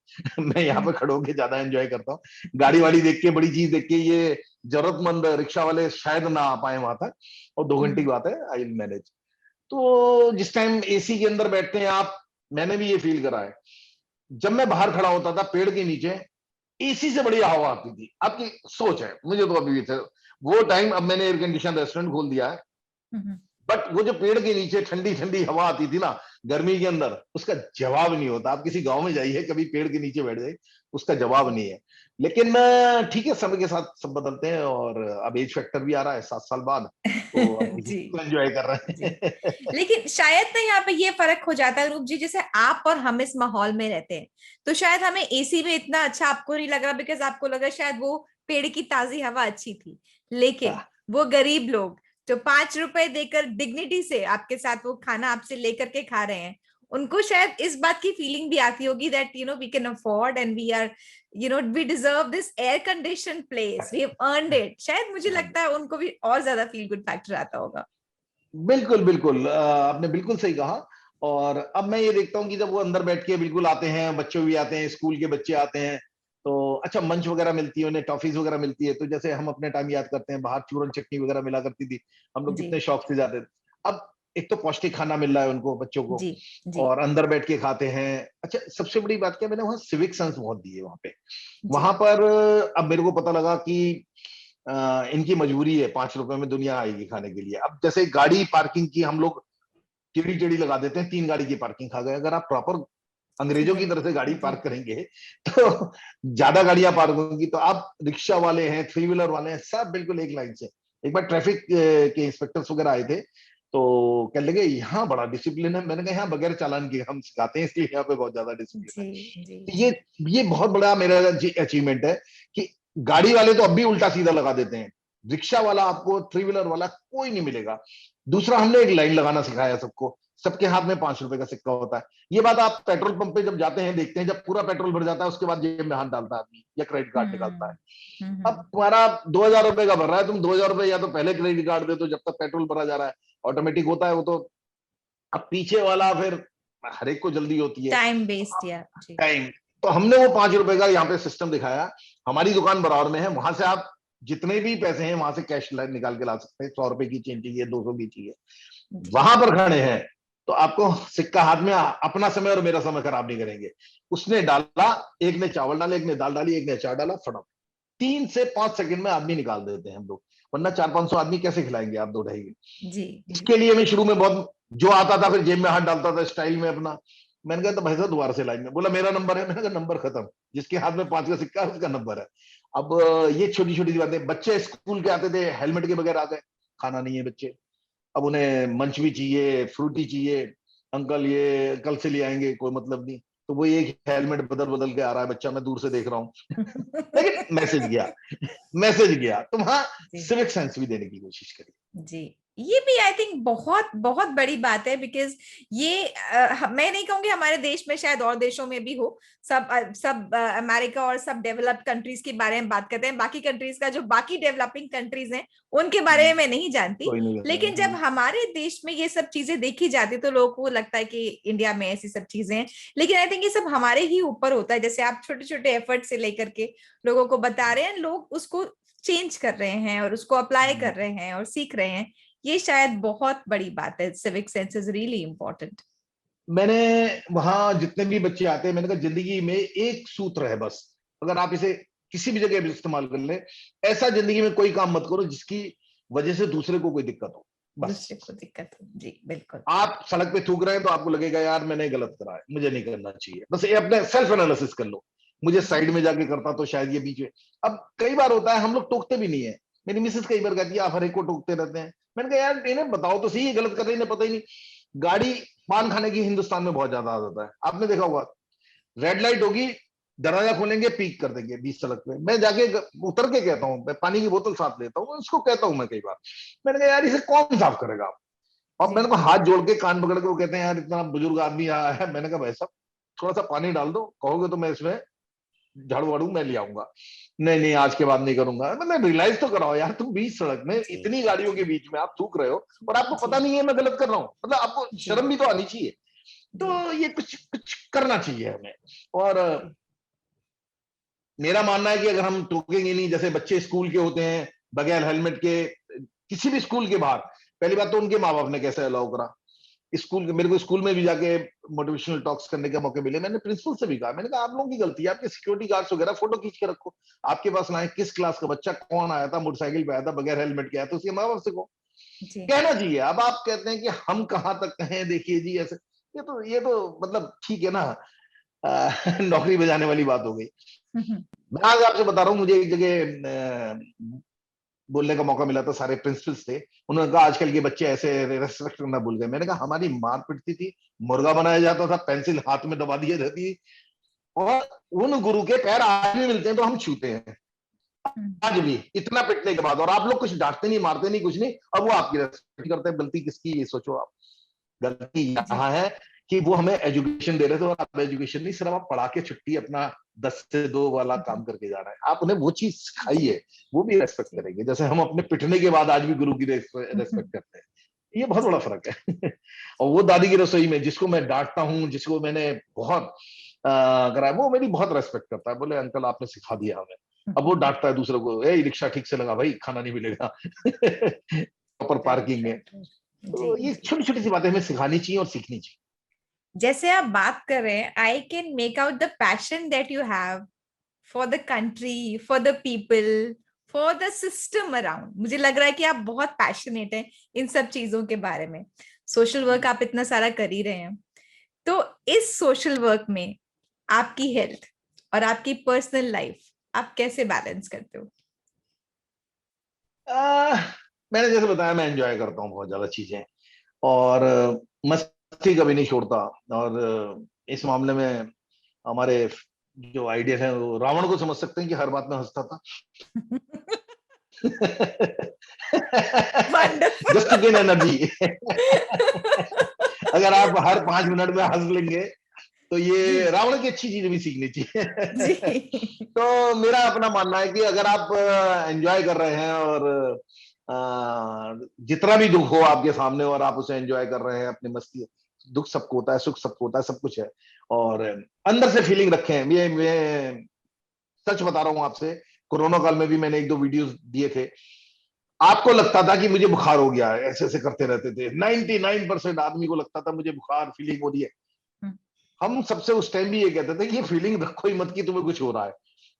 मैं यहाँ पे खड़े होके ज्यादा एंजॉय करता हूँ। गाड़ी जी, वाड़ी देख के, बड़ी चीज देख के, ये जरूरतमंद रिक्शा वाले शायद ना आ पाए वहां तक, और 2 घंटे की बात है, आई विल मैनेज। तो जिस टाइम एसी के अंदर बैठते हैं आप, मैंने भी ये फील करा है, जब मैं बाहर खड़ा होता था पेड़ के नीचे, एसी से बढ़िया हवा आती थी। आपकी सोच है, मुझे तो अभी भी थे वो टाइम। अब मैंने एयर कंडीशन रेस्टोरेंट खोल दिया है, हम्म, बट वो जो पेड़ के नीचे ठंडी ठंडी हवा आती थी ना गर्मी के अंदर, उसका जवाब नहीं होता। आप किसी गांव में जाइए, कभी पेड़ के नीचे बैठ जाए, उसका जवाब नहीं है। लेकिन ठीक है, समय के साथ सब बदलते हैं, और अब एज फैक्टर भी आ रहा है 7 साल बाद, तो अब जी, एंजॉय कर रहे जी। हैं। लेकिन शायद ना यहाँ पे ये फर्क हो जाता है रूप जी, जैसे आप और हम इस माहौल में रहते हैं, तो शायद हमें एसी में इतना अच्छा आपको नहीं लग रहा, बिकॉज आपको लगा शायद वो पेड़ की ताजी हवा अच्छी थी। लेकिन वो गरीब लोग जो 5 रुपए देकर डिग्निटी से आपके साथ वो खाना आपसे लेकर के खा रहे हैं, उनको शायद इस बात की फीलिंग भी आती होगी that we can afford and we are we deserve this air condition place, we have earned it. शायद मुझे लगता है उनको भी और ज्यादा फील गुड फैक्टर आता होगा। बिल्कुल, बिल्कुल। आपने बिल्कुल सही कहा। और अब मैं ये देखता हूँ कि जब वो अंदर बैठ के बिल्कुल आते हैं, बच्चे भी आते हैं, स्कूल के बच्चे आते हैं, तो अच्छा मंच वगैरह मिलती है, उन्हें टॉफीज़ वगैरह मिलती है। तो जैसे हम अपने टाइम याद करते हैं, बाहर चूरन चटनी वगैरह मिला करती थी, हम लोग जी कितने शौक से जाते थे। अब एक तो पौष्टिक खाना मिल रहा है उनको, बच्चों को, जी जी और अंदर बैठ के खाते हैं। अच्छा, सबसे बड़ी बात क्या है, मैंने वहाँ सिविक सेंस बहुत दी है वहाँ पे। जी वहाँ पर अब मेरे को पता लगा कि इनकी मजबूरी है, ₹5 में दुनिया आएगी खाने के लिए। अब जैसे गाड़ी पार्किंग की हम लोग टेढ़ी-टेढ़ी लगा देते हैं, 3 गाड़ी की पार्किंग खा गए। अगर आप प्रॉपर अंग्रेजों सीधे की तरह से गाड़ी जी पार्क करेंगे, तो ज़्यादा गाड़ियाँ पार्क होंगी, तो आप रिक्शा वाले हैं, थ्री व्हीलर वाले हैं, सब बिल्कुल एक लाइन से। एक बार ट्रैफिक के इंस्पेक्टर्स वगैरह आए थे, तो कहने लगे, "यहाँ बड़ा डिसिप्लिन है।" मैंने कहा, "यहाँ बगैर चालान किए हम सिखाते हैं, इसलिए यहाँ पे बहुत ज़्यादा डिसिप्लिन है।" जी जी तो जी ये बहुत बड़ा मेरा अचीवमेंट है कि गाड़ी वाले तो अब भी उल्टा-सीधा लगा देते हैं। रिक्शा वाला आपको, थ्री व्हीलर वाला कोई नहीं मिलेगा। दूसरा, हमने एक लाइन लगाना सिखाया सबको। सबके हाथ में ₹5 का सिक्का होता है। ये बात आप पेट्रोल पंप पे जब जाते हैं देखते हैं, जब पूरा पेट्रोल भर जाता है उसके बाद जेब में हाथ डालता है आदमी या क्रेडिट कार्ड निकालता है। हम्म अब तुम्हारा ₹2000 का भर रहा है, तुम ₹2000 या तो पहले क्रेडिट कार्ड दे दो जब तक पेट्रोल भरा जा रहा है, ऑटोमेटिक होता है वो तो। अब पीछे वाला फिर, हर एक को जल्दी होती है। टाइम वेस्ट या जी टाइम, तो हमने वो ₹5 का यहाँ पे सिस्टम दिखाया। हमारी दुकान बराबर में है, वहां से आप जितने भी पैसे हैं वहां से कैश निकाल के ला सकते हैं। ₹100 की चेंज चाहिए, 200 की चाहिए, जी वहां पर खड़े हैं तो आपको सिक्का हाथ में, अपना समय और मेरा समय खराब नहीं करेंगे। उसने डाला, एक ने चावल डाले, एक ने दाल डाली, एक ने अचार डाला, फटाफट 3 से 5 सेकंड में आदमी निकाल देते हैं हम लोग। वरना 400-500 आदमी कैसे खिलाएंगे आप, 2 ढाई। जी जी इसके लिए मैं शुरू में बहुत, जो आता था फिर जेब में हाथ डालता था स्टाइल में अपना। मैंने कहा, तो भाई साहब दोबारा से लाइन में, बोला मेरा नंबर है। मैंने कहा, नंबर खत्म, जिसके हाथ में 5 का सिक्का है उसका नंबर है। अब ये छोटी छोटी बातें, बच्चे स्कूल के आते थे हेलमेट के बगैर आ गए, खाना नहीं है बच्चे, अब उन्हें मंच भी चाहिए, फ्रूटी चाहिए। अंकल ये कल से ले आएंगे, कोई मतलब नहीं। तो वो एक हेलमेट बदल बदल के आ रहा है बच्चा, मैं दूर से देख रहा हूँ। लेकिन मैसेज गया, मैसेज गया। तो वहां जी सिविक सेंस भी देने की कोशिश करी। जी ये भी आई थिंक बहुत बहुत बड़ी बात है बिकॉज ये मैं नहीं कहूंगी हमारे देश में, शायद और देशों में भी हो। सब अमेरिका और सब डेवलप्ड कंट्रीज के बारे में बात करते हैं, बाकी कंट्रीज का जो बाकी डेवलपिंग कंट्रीज हैं उनके बारे में मैं नहीं जानती। कोई नहीं कहता लेकिन जब हमारे देश में ये सब चीजें देखी जाती तो लोगों को लगता है कि इंडिया में ऐसी सब चीजें हैं। लेकिन आई थिंक ये सब हमारे ही ऊपर होता है, जैसे आप छोटे छोटे एफर्ट से लेकर के लोगों को बता रहे हैं, लोग उसको चेंज कर रहे हैं और उसको अप्लाई कर रहे हैं और सीख रहे हैं। ये शायद बहुत बड़ी बात है। Civic sense is really important. मैंने वहां जितने भी बच्चे आते हैं, मैंने कहा जिंदगी में एक सूत्र है बस, अगर आप इसे किसी भी जगह भी इस्तेमाल कर ले, ऐसा जिंदगी में कोई काम मत करो जिसकी वजह से दूसरे को कोई दिक्कत हो। बस दूसरे को दिक्कत हो, जी बिल्कुल। आप सड़क पे थूक रहे हैं तो आपको लगेगा यार मैंने गलत करा है, मुझे नहीं करना चाहिए। बस ये अपने सेल्फ एनालिसिस कर लो, मुझे जी साइड में जाके करता तो शायद ये बीच में। अब कई बार होता है हम लोग टोकते भी नहीं है। मेरी मिसेस कई बार कहती है आप हर एक को टोकते रहते हैं। मैंने कहा यार इन्हें बताओ तो सही, ये गलत कर रही है, पता ही नहीं। गाड़ी, पान खाने की हिंदुस्तान में बहुत ज्यादा आदत है, आपने देखा होगा। रेड लाइट होगी, दरवाजा खोलेंगे, पीक कर देंगे बीच सड़क पे। मैं जाके उतर के कहता हूँ, मैं पानी की बोतल साथ लेता हूँ, उसको कहता हूँ मैं कई बार। मैंने कहा यार इसे कौन साफ करेगा। और जी मैंने को हाथ जोड़ के कान पकड़ के, वो कहते हैं यार इतना बुजुर्ग आदमी आया है। मैंने कहा भाई साहब थोड़ा सा पानी डाल दो, कहोगे तो मैं इसमें झाड़ू वाड़ू मैं ले आऊंगा। नहीं नहीं आज के बाद नहीं करूंगा। मतलब रियलाइज तो कराओ यार, तुम बीच सड़क में जी इतनी गाड़ियों के बीच में आप थूक रहे हो और आपको जी पता नहीं है मैं गलत कर रहा हूँ, मतलब आपको जी शर्म भी तो आनी चाहिए। जी तो ये कुछ कुछ करना चाहिए हमें। और जी मेरा मानना है कि अगर हम टोकेंगे नहीं, जैसे बच्चे स्कूल के होते हैं बगैर हेलमेट के किसी भी स्कूल के बाहर, पहली बात तो उनके माँ बाप ने कैसे अलाउ करा। स्कूल के, मेरे को स्कूल में भी जाके मोटिवेशनल टॉक्स करने के मौके मिले। मैंने प्रिंसिपल से भी कहा, मैंने कहा आप लोगों की गलती है, आपके सिक्योरिटी गार्ड्स वगैरह फोटो खींच के रखो, आपके पास लाए किस क्लास का बच्चा कौन आया था, मोटरसाइकिल पे आया था, बगैर हेलमेट के आया, तो उसके माँ बाप से को जी कहना चाहिए। अब आप कहते हैं कि हम कहाँ तक कहें, देखिए जी ऐसे, ये तो मतलब ठीक है ना, नौकरी बजाने वाली बात हो गई। मैं आज आपसे बता रहा हूँ, मुझे एक जगह बोलने का मौका मिला था, सारे प्रिंसिपल्स थे। उन्होंने कहा आजकल के बच्चे ऐसे रेस्पेक्ट करना भूल गए। मैंने कहा हमारी मार पिटती थी, मुर्गा बनाया जाता था, पेंसिल हाथ में दबा दी जाती थी, और उन गुरु के पैर आज भी मिलते हैं तो हम छूते हैं आज भी, इतना पिटने के बाद। और आप लोग कुछ डांटते नहीं, मारते नहीं, कुछ नहीं, अब वो आपकी रेस्पेक्ट करते हैं। गलती किसकी ये सोचो आप। गलती जी यहाँ है कि वो हमें एजुकेशन दे रहे थे और आप एजुकेशन नहीं, सिर्फ आप पढ़ा के छुट्टी अपना 10 से 2 वाला काम करके जा रहे हैं। आप उन्हें वो चीज सिखाई है, वो भी रेस्पेक्ट करेंगे, जैसे हम अपने पिटने के बाद आज भी गुरु की रेस्पेक्ट करते हैं। ये बहुत बड़ा फर्क है। और वो दादी की रसोई में जिसको मैं डांटता हूँ, जिसको मैंने बहुत कराया, वो मेरी बहुत रेस्पेक्ट करता है। बोले अंकल आपने सिखा दिया हमें। अब वो डांटता है दूसरों को, ए रिक्शा ठीक से लगा भाई, खाना नहीं मिलेगा। प्रॉपर पार्किंग है। तो ये छोटी छोटी सी बातें हमें सिखानी चाहिए और सीखनी चाहिए। जैसे आप बात कर रहे हैं, I can make out the passion that you have for the country, for the people, for the system around. मुझे लग रहा है कि आप बहुत पैशनेट हैं इन सब चीजों के बारे में। सोशल वर्क आप इतना सारा कर ही रहे हैं, तो इस सोशल वर्क में आपकी हेल्थ और आपकी पर्सनल लाइफ आप कैसे बैलेंस करते हो? मैंने जैसे बताया, मैं एंजॉय करता हूँ बहुत ज्यादा चीजें, और मस्ती कभी नहीं छोड़ता। और इस मामले में हमारे जो आइडिया है, वो रावण को समझ सकते हैं कि हर बात में हंसता था। Just to gain energy. अगर आप हर 5 मिनट में हंस लेंगे तो ये रावण की अच्छी चीज भी सीखनी चाहिए। तो मेरा अपना मानना है कि अगर आप एंजॉय कर रहे हैं और जितना भी दुख हो आपके सामने और आप उसे एंजॉय कर रहे हैं, अपनी मस्ती, दुख सबको होता है, सुख सबको होता है, सब कुछ है, और अंदर से फीलिंग रखें। ये मैं सच बता रहा हूं आपसे, कोरोना काल में भी मैंने 1-2 वीडियोस दिए थे। आपको लगता था कि मुझे बुखार हो गया है, ऐसे ऐसे करते रहते थे। 99% आदमी को लगता था मुझे बुखार फीलिंग हो रही है। हम सबसे उस टाइम भी ये कहते थे कि ये फीलिंग रखो ही मत कि तुम्हें कुछ हो रहा है,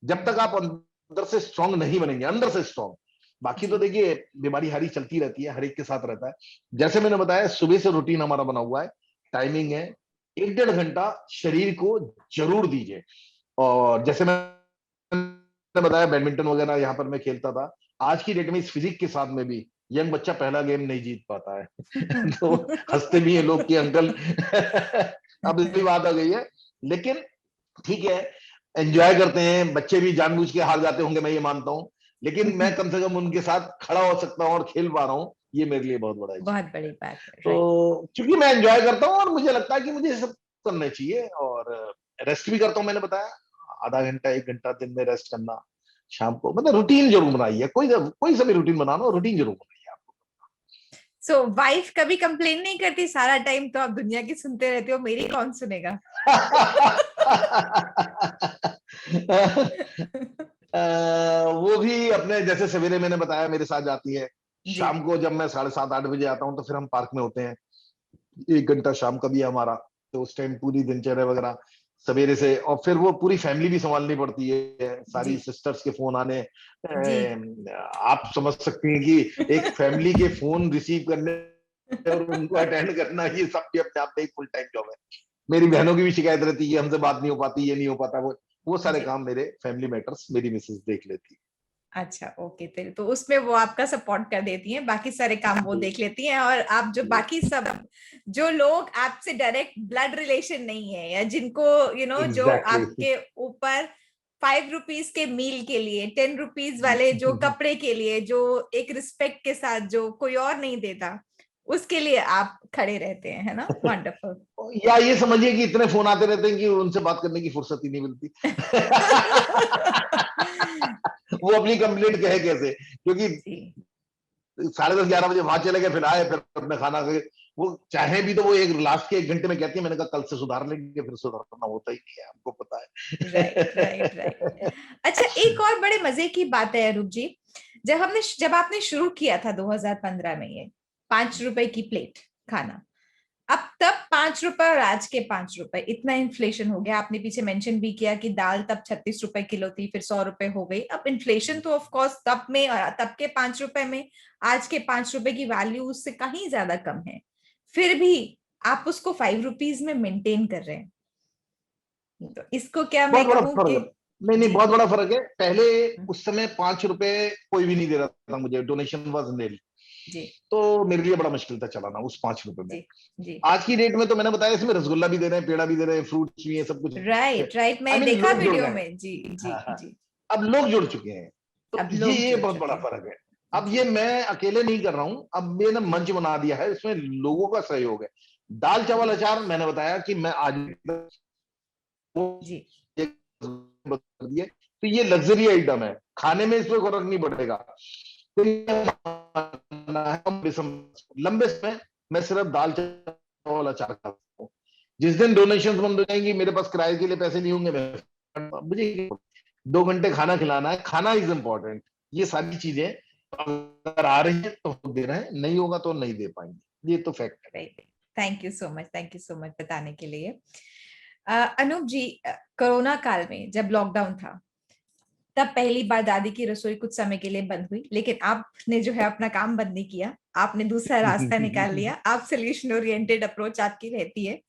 जब तक आप अंदर से स्ट्रांग नहीं बनेंगे, अंदर से स्ट्रांग। बाकी तो देखिए, बीमारी हरी चलती रहती है, हर एक के साथ रहता है। जैसे मैंने बताया, सुबह से रूटीन हमारा बना हुआ है, टाइमिंग है, 1-1.5 घंटा शरीर को जरूर दीजिए। और जैसे मैंने बताया, बैडमिंटन वगैरह यहाँ पर मैं खेलता था। आज की डेट में इस फिजिक के साथ में भी यंग बच्चा पहला गेम नहीं जीत पाता है। तो हंसते भी हैं लोग कि अंकल अब इतनी बात आ गई है, लेकिन ठीक है, एंजॉय करते हैं। बच्चे भी जानबूझ के हार जाते होंगे, मैं ये मानता हूँ, लेकिन मैं कम से कम उनके साथ खड़ा हो सकता हूँ और खेल पा रहा हूँ, ये मेरे लिए बहुत बड़ा है। बहुत बड़ी बात है। तो क्योंकि मैं एंजॉय करता हूँ और मुझे लगता है कि मुझे ये सब करना चाहिए, और रेस्ट भी करता हूँ। मैंने बताया, आधा घंटा 1 घंटा दिन में रेस्ट करना, शाम को, मतलब रूटीन जरूर बनाइए। कोई सा भी रूटीन बनाना, रूटीन जरूर बनाइए। सो वाइफ कभी कंप्लेन नहीं करती? सारा टाइम तो आप दुनिया की सुनते रहते हो, मेरी कौन सुनेगा? वो भी अपने, जैसे सवेरे मैंने बताया मेरे साथ जाती है, शाम को जब मैं 7:30-8 बजे आता हूँ तो फिर हम पार्क में होते हैं। 1 घंटा शाम का भी है हमारा, तो उस टाइम पूरी दिनचर्या वगैरह सवेरे से, और फिर वो पूरी फैमिली भी संभालनी पड़ती है, सारी सिस्टर्स के फोन आने। आप समझ सकती हैं कि एक फैमिली के फोन रिसीव करने और उनको अटेंड करना, ये सब भी अपने आप में एक फुल टाइम जॉब है। मेरी बहनों की भी शिकायत रहती है कि हमसे बात नहीं हो पाती, ये नहीं हो पाता, वो सारे काम मेरे फैमिली मैटर्स मेरी मिसेस देख लेती है। अच्छा, ओके, तो उसमें वो आपका सपोर्ट कर देती हैं, बाकी सारे काम वो देख लेती हैं। और आप जो बाकी सब जो लोग आपसे डायरेक्ट ब्लड रिलेशन नहीं है, या जिनको जो आपके ऊपर 5 रुपीज के मील के लिए, 10 रुपीज वाले जो कपड़े के लिए, जो एक रिस्पेक्ट के साथ जो कोई और नहीं देता, उसके लिए आप खड़े रहते हैं, है ना? वंडरफुल। या ये समझिए कि इतने फोन आते रहते हैं कि उनसे बात करने की फुर्सत ही नहीं मिलती। वो अपनी कंप्लेंट कहे कैसे, क्योंकि 10:30-11 बजे वहां चले गए, फिर आए, फिर अपने खाना खाए। वो चाहे भी तो वो एक लास्ट के 1 घंटे में कहती है, मैंने कहा कल से सुधार लेंगे, फिर सुधारना होता ही नहीं है, हमको पता है। Right, right, right. अच्छा, एक और बड़े मजे की बात है अरूप जी, जब आपने शुरू किया था 2015 में, ये 5 रुपए की प्लेट खाना, अब तब 5 रुपए और आज के 5 रुपए, इतना इन्फ्लेशन हो गया। आपने पीछे मेंशन भी किया कि दाल तब 36 रुपए किलो थी, फिर 100 रुपए हो गई। अब इन्फ्लेशन तो ऑफ कोर्स तब में और तब के 5 रुपए में आज के 5 रुपए की वैल्यू उससे कहीं ज्यादा कम है, फिर भी आप उसको 5 रुपीज में मेंटेन कर रहे हैं। तो इसको क्या मैं बहुत बड़ा कहूँ फर्क कि है। नहीं, बहुत बड़ा फर्क है। पहले उस समय 5 रुपए कोई भी नहीं दे रहा था मुझे, डोनेशन वॉज निल, तो मेरे लिए बड़ा मुश्किल था चलाना उस 5 रुपए में। आज की डेट में तो मैंने बताया, इसमें रसगुल्ला भी दे रहे हैं, पेड़ा भी दे रहे हैं, फ्रूट्स भी है, सब कुछ। राइट, मैं देखा वीडियो में। जी जी जी। अब लोग जुड़ चुके हैं, तो ये बहुत बड़ा फर्क है। अब ये मैं अकेले नहीं कर रहा हूँ, अब मैंने मंच बना दिया है, इसमें लोगों का सहयोग है। दाल चावल अचार मैंने बताया कि मैं आज जी बता दिए, तो ये लग्जरी आइटम है, खाने में इसमें फर्क नहीं पड़ेगा। तो लंबे समय मैं सिर्फ दाल चावल अचार खाता हूँ। जिस दिन डोनेशन बंद हो जाएंगी, मेरे पास किराए के लिए पैसे नहीं होंगे, मैं मुझे 2 घंटे खाना खिलाना है, खाना इज इम्पोर्टेंट। ये सारी चीजें अगर आ रही है तो दे रहे हैं, नहीं होगा तो नहीं दे पाएंगे, ये तो फैक्ट है। थैंक यू सो मच बताने के लिए। अनूप जी, कोरोना काल में जब लॉकडाउन था, तब पहली बार दादी की रसोई कुछ समय के लिए बंद हुई, लेकिन आपने जो है अपना काम बंद नहीं किया, आपने दूसरा रास्ता निकाल लिया। आप सोल्यूशन ओरिएंटेड अप्रोच आपकी रहती है,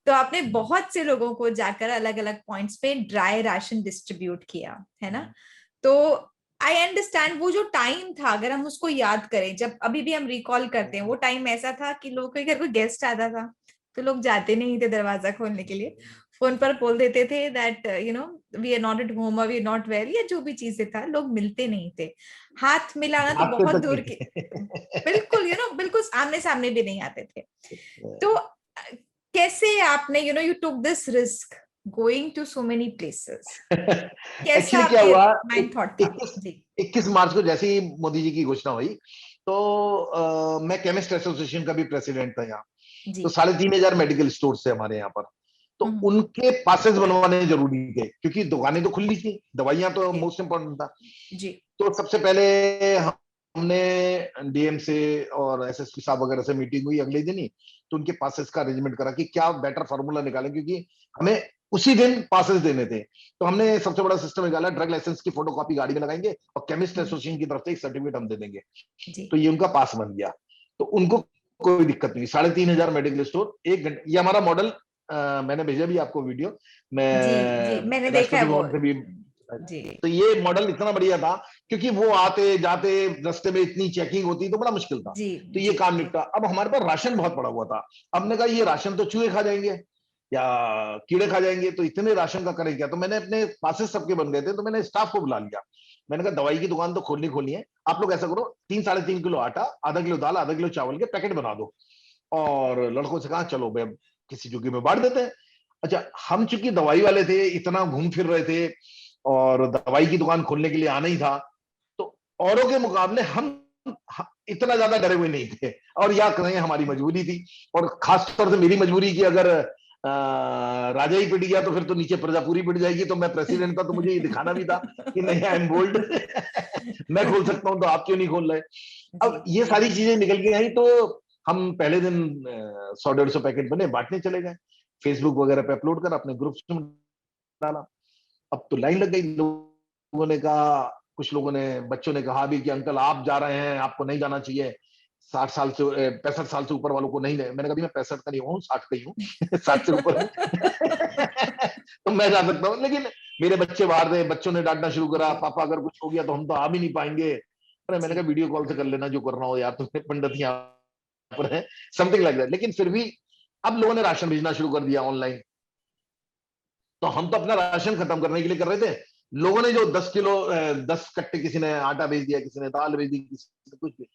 तो आपने बहुत से लोगों को जाकर अलग अलग पॉइंट्स पे ड्राई राशन डिस्ट्रीब्यूट किया, है ना? तो आई अंडरस्टैंड वो जो टाइम था, अगर हम उसको याद करें, जब अभी भी हम रिकॉल करते हैं, वो टाइम ऐसा था कि लोगों के घर कोई गेस्ट आता था तो लोग जाते नहीं थे दरवाजा खोलने के लिए, फोन पर बोल देते थे that we are not at home और वी आर नॉट वेल, या जो भी चीजें था, लोग मिलते नहीं थे। हाथ मिलाना तो बात पे बहुत तक दूर के, नहीं। बिल्कुल बिल्कुल आमने सामने भी नहीं आते थे। तो कैसे आपने you took this risk going to so many places, कैसा एक्चुअली क्या आपके हुआ, माइंड थॉट था? 21 जी 21 मार्च को जैसे ही मोदी जी की घोषणा हुई, तो मैं केमिस्ट एसोसिएशन का भी प्रेसिडेंट था यहाँ। जी तो 3,500 मेडिकल स्टोर थे हमारे यहाँ पर, तो हम्म, उनके पासेस बनवाने जरूरी थे, क्योंकि दुकानें तो खुली थी, दवाइयां तो जी मोस्ट इम्पोर्टेंट था। जी तो सबसे पहले हमने डीएम से और एसएसपी साहब वगैरह से मीटिंग हुई अगले दिन ही, तो उनके पासेस का अरेंजमेंट करा कि क्या बेटर फार्मूला निकालें, क्योंकि हमें उसी दिन पासेस देने थे। तो हमने सबसे बड़ा सिस्टम निकाला, ड्रग लाइसेंस की फोटोकॉपी गाड़ी में लगाएंगे और केमिस्ट हम्म, एसोसिएशन की तरफ से एक सर्टिफिकेट हम दे देंगे। जी तो ये उनका पास बन गया, तो उनको कोई दिक्कत नहीं। 3,500 मेडिकल स्टोर 1 घंटे, ये हमारा मॉडल, मैंने भेजा भी आपको वीडियो, जी जी मैंने मैं देखा है राष्ट्रपति वो। भवन से भी। जी तो ये मॉडल इतना बढ़िया था, क्योंकि वो आते जाते रास्ते में इतनी चेकिंग होती तो बड़ा मुश्किल था। जी तो ये जी काम जी निपटा। अब हमारे पास राशन बहुत पड़ा हुआ था, हमने कहा ये राशन तो चूहे खा जाएंगे या कीड़े खा जाएंगे, तो इतने राशन का करें क्या। तो मैंने अपने पासेस सबके बन गए थे, तो मैंने स्टाफ को बुला लिया। मैंने कहा दवाई की दुकान तो खोलनी है, आप लोग ऐसा करो 3-3.5 किलो आटा, आधा किलो दाल, आधा किलो चावल के पैकेट बना दो। और लड़कों से कहा चलो भाई किसी चुकी में बांट देते हैं। अच्छा, हम चूंकि दवाई वाले थे, इतना घूम फिर रहे थे और दवाई की दुकान खोलने के लिए आना ही था, तो औरों के मुकाबले हम इतना ज्यादा डरे हुए नहीं थे। और या कहें हमारी मजबूरी थी, और खासतौर से मेरी मजबूरी की, अगर राजा ही पिट गया तो फिर तो नीचे प्रजा पूरी पिट जाएगी। तो मैं प्रेसिडेंट था, तो मुझे ये दिखाना भी था कि नहीं, आई एम बोल्ड। मैं खोल सकता हूं, तो आप क्यों नहीं खोल रहे। जी अब ये सारी चीजें निकल के आई, तो हम पहले दिन 100-150 पैकेट बने, बांटने चले गए, फेसबुक वगैरह पे अपलोड कर अपने ग्रुप्स में डाला। अब तो लाइन लग गई, लोगों ने कहा, कुछ लोगों ने, बच्चों ने कहा भी कि अंकल आप जा रहे हैं, आपको नहीं जाना चाहिए, 60 साल से 65 साल से ऊपर वालों को नहीं। मैंने कहा मैं 65 का नहीं हूँ, 60 का ही हूँ। 60 से ऊपर हूँ। तो मैं जा सकता हूँ। लेकिन मेरे बच्चे बाहर थे, बच्चों ने डांटना शुरू करा, जी पापा अगर कुछ हो गया तो हम तो आ भी नहीं पाएंगे। अरे मैंने जी कहा वीडियो कॉल से कर लेना जो करना हो यार, तुम्हें पंडित यहाँ पर है, समथिंग लाइक दैट। लेकिन फिर भी अब लोगों ने राशन भेजना शुरू कर दिया ऑनलाइन। तो हम तो अपना राशन खत्म करने के लिए कर रहे थे, लोगों ने जो 10 किलो 10 कट्टे, किसी ने आटा भेज दिया, किसी ने दाल भेज दी, किसी ने कुछ भी।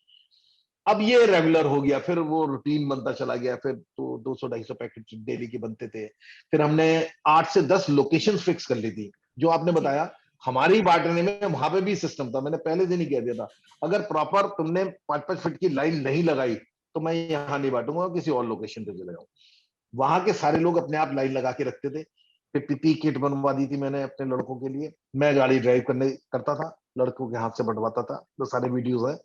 अब ये रेगुलर हो गया, फिर वो रूटीन बनता चला गया, फिर तो 200-250 पैकेट डेली के बनते थे। फिर हमने 8 से 10 लोकेशन फिक्स कर ली थी, जो आपने जी बताया हमारी बांटने में, वहां पे भी सिस्टम था। मैंने पहले दिन ही कह दिया था, अगर प्रॉपर तुमने 5-5 फीट की लाइन नहीं लगाई तो मैं यहाँ नहीं बांटूंगा, किसी और लोकेशन पे चले जाऊँ। वहां के सारे लोग अपने आप लाइन लगा के रखते थे। फिर पीपी किट बनवा दी थी मैंने अपने लड़कों के लिए, मैं गाड़ी ड्राइव करने करता था, लड़कों के हाथ से बंटवाता था। तो सारे वीडियोस है,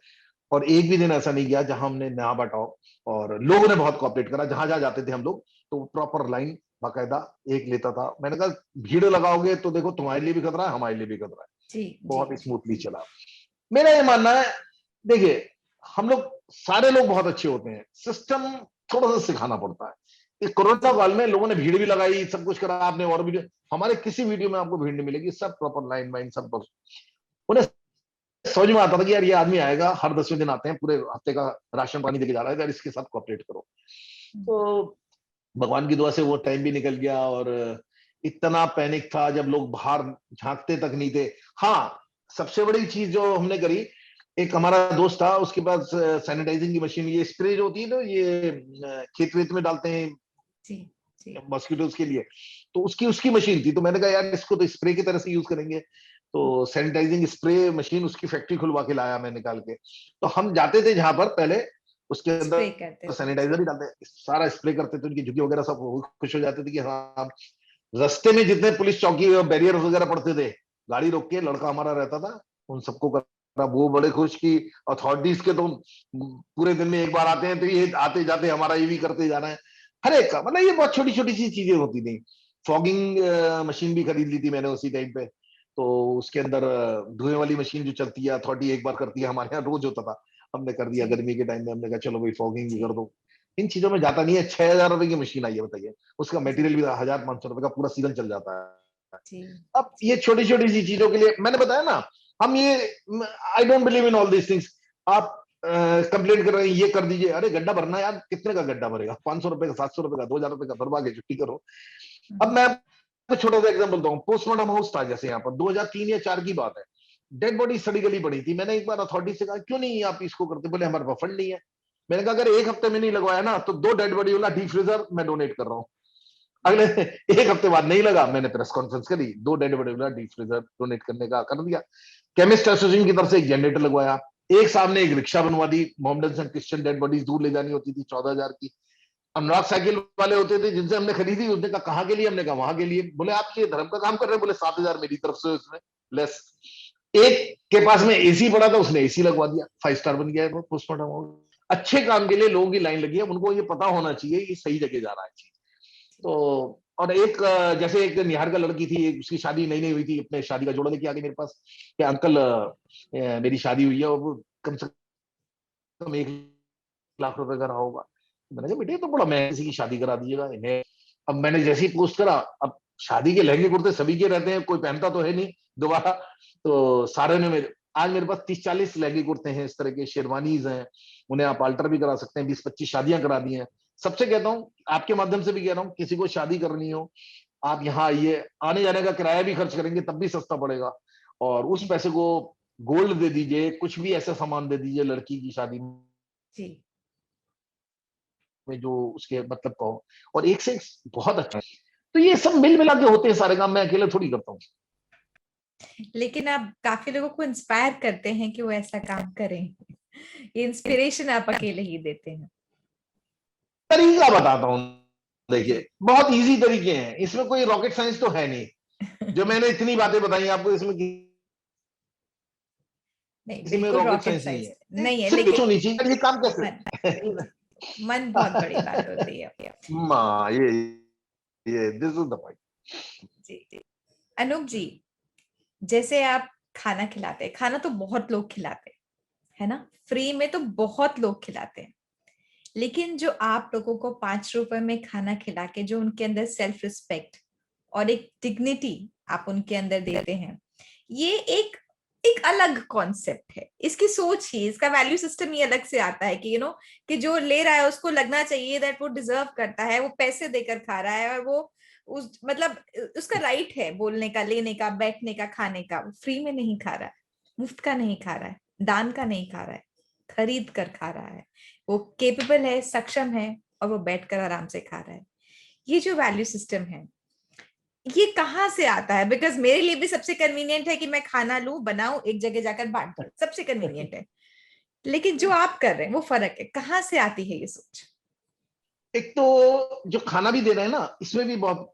और एक भी दिन ऐसा नहीं गया जहां हमने ना बटाओ। और लोगों ने बहुत कोऑपरेट करा, जहां जहां जाते थे हम लोग, तो प्रॉपर लाइन बाकायदा एक लेता था। मैंने कहा भीड़ लगाओगे तो देखो तुम्हारे लिए भी खतरा है, हमारे लिए भी खतरा है। जी जी बहुत स्मूथली चला। मेरा ये मानना है, देखिए हम लोग सारे लोग बहुत अच्छे होते हैं, सिस्टम थोड़ा सा सिखाना पड़ता है। इस कोरोना जी काल में लोगों ने भीड़ भी लगाई, सब कुछ करा, आपने और वीडियो, हमारे किसी वीडियो में आपको भीड़ नहीं मिलेगी, सब प्रॉपर लाइन वाइन सब पर। उन्हें समझ में आता था कि यार ये आदमी आएगा, हर 10वें दिन आते हैं, पूरे हफ्ते का राशन पानी देके जा रहा है, यार इसके साथ कोऑपरेट करो। तो भगवान की दुआ से वो टाइम भी निकल गया। और इतना पैनिक था, जब लोग बाहर झांकते तक नहीं थे। हाँ, सबसे बड़ी चीज जो हमने करी, एक हमारा दोस्त था, उसके पास सैनिटाइजिंग की मशीन, ये स्प्रे जो होती है ना, ये खेत वेत में डालते हैं जी जी मॉस्किटोज के लिए, तो उसकी उसकी मशीन थी। तो मैंने कहा यार इसको तो स्प्रे की तरह से यूज करेंगे, तो सैनिटाइजिंग स्प्रे मशीन उसकी फैक्ट्री खुलवा के लाया मैं निकाल के। तो हम जाते थे जहां पर पहले, उसके स्प्रे अंदर करते थे। सैनिटाइजर ही डालते, सारा स्प्रे करते थे, उनकी झुग्गी वगैरह सब खुश हो जाते थे कि हाँ। रास्ते में जितने पुलिस चौकी बैरियर वगैरह पड़ते थे, गाड़ी रोक के लड़का हमारा रहता था, उन सबको करना, वो बड़े खुश की अथॉरिटीज के तो पूरे दिन में एक बार आते हैं, तो ये आते जाते हमारा ये भी करते जाना है। हर एक का मतलब, ये बहुत छोटी छोटी सी चीजें होती थी। फॉगिंग मशीन भी खरीद ली थी मैंने उसी टाइम पे, तो उसके अंदर धुएं वाली मशीन जो चलती है, अथॉरिटी एक बार करती है, हमारे यहाँ रोज होता था, हमने कर दिया जी गर्मी के टाइम में, हमने कहा चलो भाई फॉगिंग भी जी कर दो। इन चीजों में जाता नहीं है, 6,000 रुपए की मशीन आई है बताइए, उसका जी मटेरियल भी 1,500 रुपए का पूरा सीजन चल जाता है। जी अब जी ये छोटी छोटी सी चीजों के लिए मैंने बताया ना, हम ये, I don't believe in all this things. आप कंप्लेंट कर रहे हैं, ये कर दीजिए, अरे गड्ढा भरना है यार, कितने का गड्ढा भरेगा, 500 रुपए का, 700 रुपए का, 2,000 रुपए का, भरवा के छुट्टी करो। अब हम्म, मैं आपको छोटा सा एग्जाम्पल दूं, पोस्टमार्टम हाउस था जैसे यहाँ पर, 2003 या 4 की बात है, डेड बॉडी सड़ी गली पड़ी थी। मैंने एक बार अथॉरिटी से कहा क्यों नहीं आप इसको करते, बोले हमारे पास फंड नहीं है। मैंने कहा अगर एक हफ्ते में नहीं लगवाया ना, तो 2 डेड बॉडी वाला डीप फ्रीजर मैं डोनेट कर रहा हूँ। अगले एक हफ्ते बाद नहीं लगा, मैंने प्रेस कॉन्फ्रेंस करी, 2 डेड बॉडी वाला डीप फ्रीजर डोनेट करने का कर दिया। केमिस्ट एसोसिएशन की तरफ से एक जनरेटर लगवाया, एक सामने एक रिक्शा बनवा दी, Mohammedan and Christian dead bodies दूर ले जानी होती थी 14,000 की। अनुराग साइकिल वाले होते थे जिनसे हमने खरीदी, उसने कहा कहाँ के लिए, हमने कहा वहां के लिए। बोले आप ये धर्म का काम कर रहे हैं, बोले 7,000 मेरी तरफ से उसमें लेस। एक के पास में एसी पड़ा था, उसने एसी लगवा दिया, 5 स्टार बन गया पोस्टमार्टम। अच्छे काम के लिए लोगों की लाइन लगी है, उनको ये पता होना चाहिए ये सही जगह जा रहा है चीज। जी तो और एक जैसे एक निहार का लड़की थी, उसकी शादी नई नई हुई थी, अपने शादी का जोड़ा लेके आ गई मेरे पास कि अंकल मेरी शादी हुई है, और वो कम से कम 1 लाख रुपए का रहा होगा। मैंने कहा बेटे ये तो बड़ा महंगा, किसी की शादी करा दीजिएगा इन्हें। अब मैंने जैसे ही पोस्ट करा, अब शादी के लहंगे कुर्ते सभी के रहते हैं, कोई पहनता तो है नहीं दोबारा, तो सारे ने आज मेरे पास 30-40 लहंगे कुर्ते हैं, इस तरह के शेरवानीज हैं, उन्हें आप अल्टर भी करा सकते हैं, 20-25 शादियां करा दी हैं। सबसे कहता हूँ, आपके माध्यम से भी कह रहा हूँ, किसी को शादी करनी हो, आप यहाँ आइए, आने जाने का किराया भी खर्च करेंगे तब भी सस्ता पड़ेगा, और उस जी पैसे को गोल्ड दे दीजिए, कुछ भी ऐसा सामान दे दीजिए लड़की की शादी जी में जो उसके मतलब कहो, और एक से एक बहुत अच्छा है। तो ये सब मिल मिला के होते हैं सारे काम, मैं अकेले थोड़ी करता हूँ। लेकिन आप काफी लोगों को इंस्पायर करते हैं कि वो ऐसा काम करें। ये इंस्पिरेशन आप अकेले ही देते हैं। तरीका बताता हूँ, देखिए जी बहुत इजी तरीके हैं, इसमें कोई रॉकेट साइंस तो है नहीं। जो मैंने इतनी बातें बताई आपको, इसमें नहीं, किसी में बिल्कुल रॉकेट रॉकेट साइंस नहीं साइंस है, नहीं है, सिर्फ लेकिन सोनी चाहिए ये काम मन, कैसे। मन बहुत बड़ी बात होती है। माँ ये दिस इज द पॉइंट। जी जी अनूप जी, जैसे आप खाना खिलाते हैं, खाना तो बहुत लोग खिलाते हैं, है ना, फ्री में तो बहुत लोग खिलाते हैं, लेकिन जो आप लोगों को 5 रुपए में खाना खिला के जो उनके अंदर सेल्फ रिस्पेक्ट और एक डिग्निटी आप उनके अंदर देते हैं, ये एक एक अलग कॉन्सेप्ट है। इसकी सोच ही, इसका वैल्यू सिस्टम ही अलग से आता है कि कि जो ले रहा है उसको लगना चाहिए दैट वो डिजर्व करता है, वो पैसे देकर खा रहा है, और वो उस मतलब उसका राइट है बोलने का, लेने का, बैठने का, खाने का। फ्री में नहीं खा रहा है, मुफ्त का नहीं खा रहा है, दान का नहीं खा रहा है, खरीद कर खा रहा है। वो केपेबल है, सक्षम है, और वो बैठकर आराम से खा रहा है। ये जो वैल्यू सिस्टम है, ये कहाँ से आता है? बिकॉज मेरे लिए भी सबसे कन्वीनियंट है कि मैं खाना लूं, बनाऊं, एक जगह जाकर बांट दूं, सबसे कन्वीनियंट है। लेकिन जो आप कर रहे हैं वो फर्क है। कहाँ से आती है ये सोच? एक तो जो खाना भी दे रहे हैं ना, इसमें भी बहुत,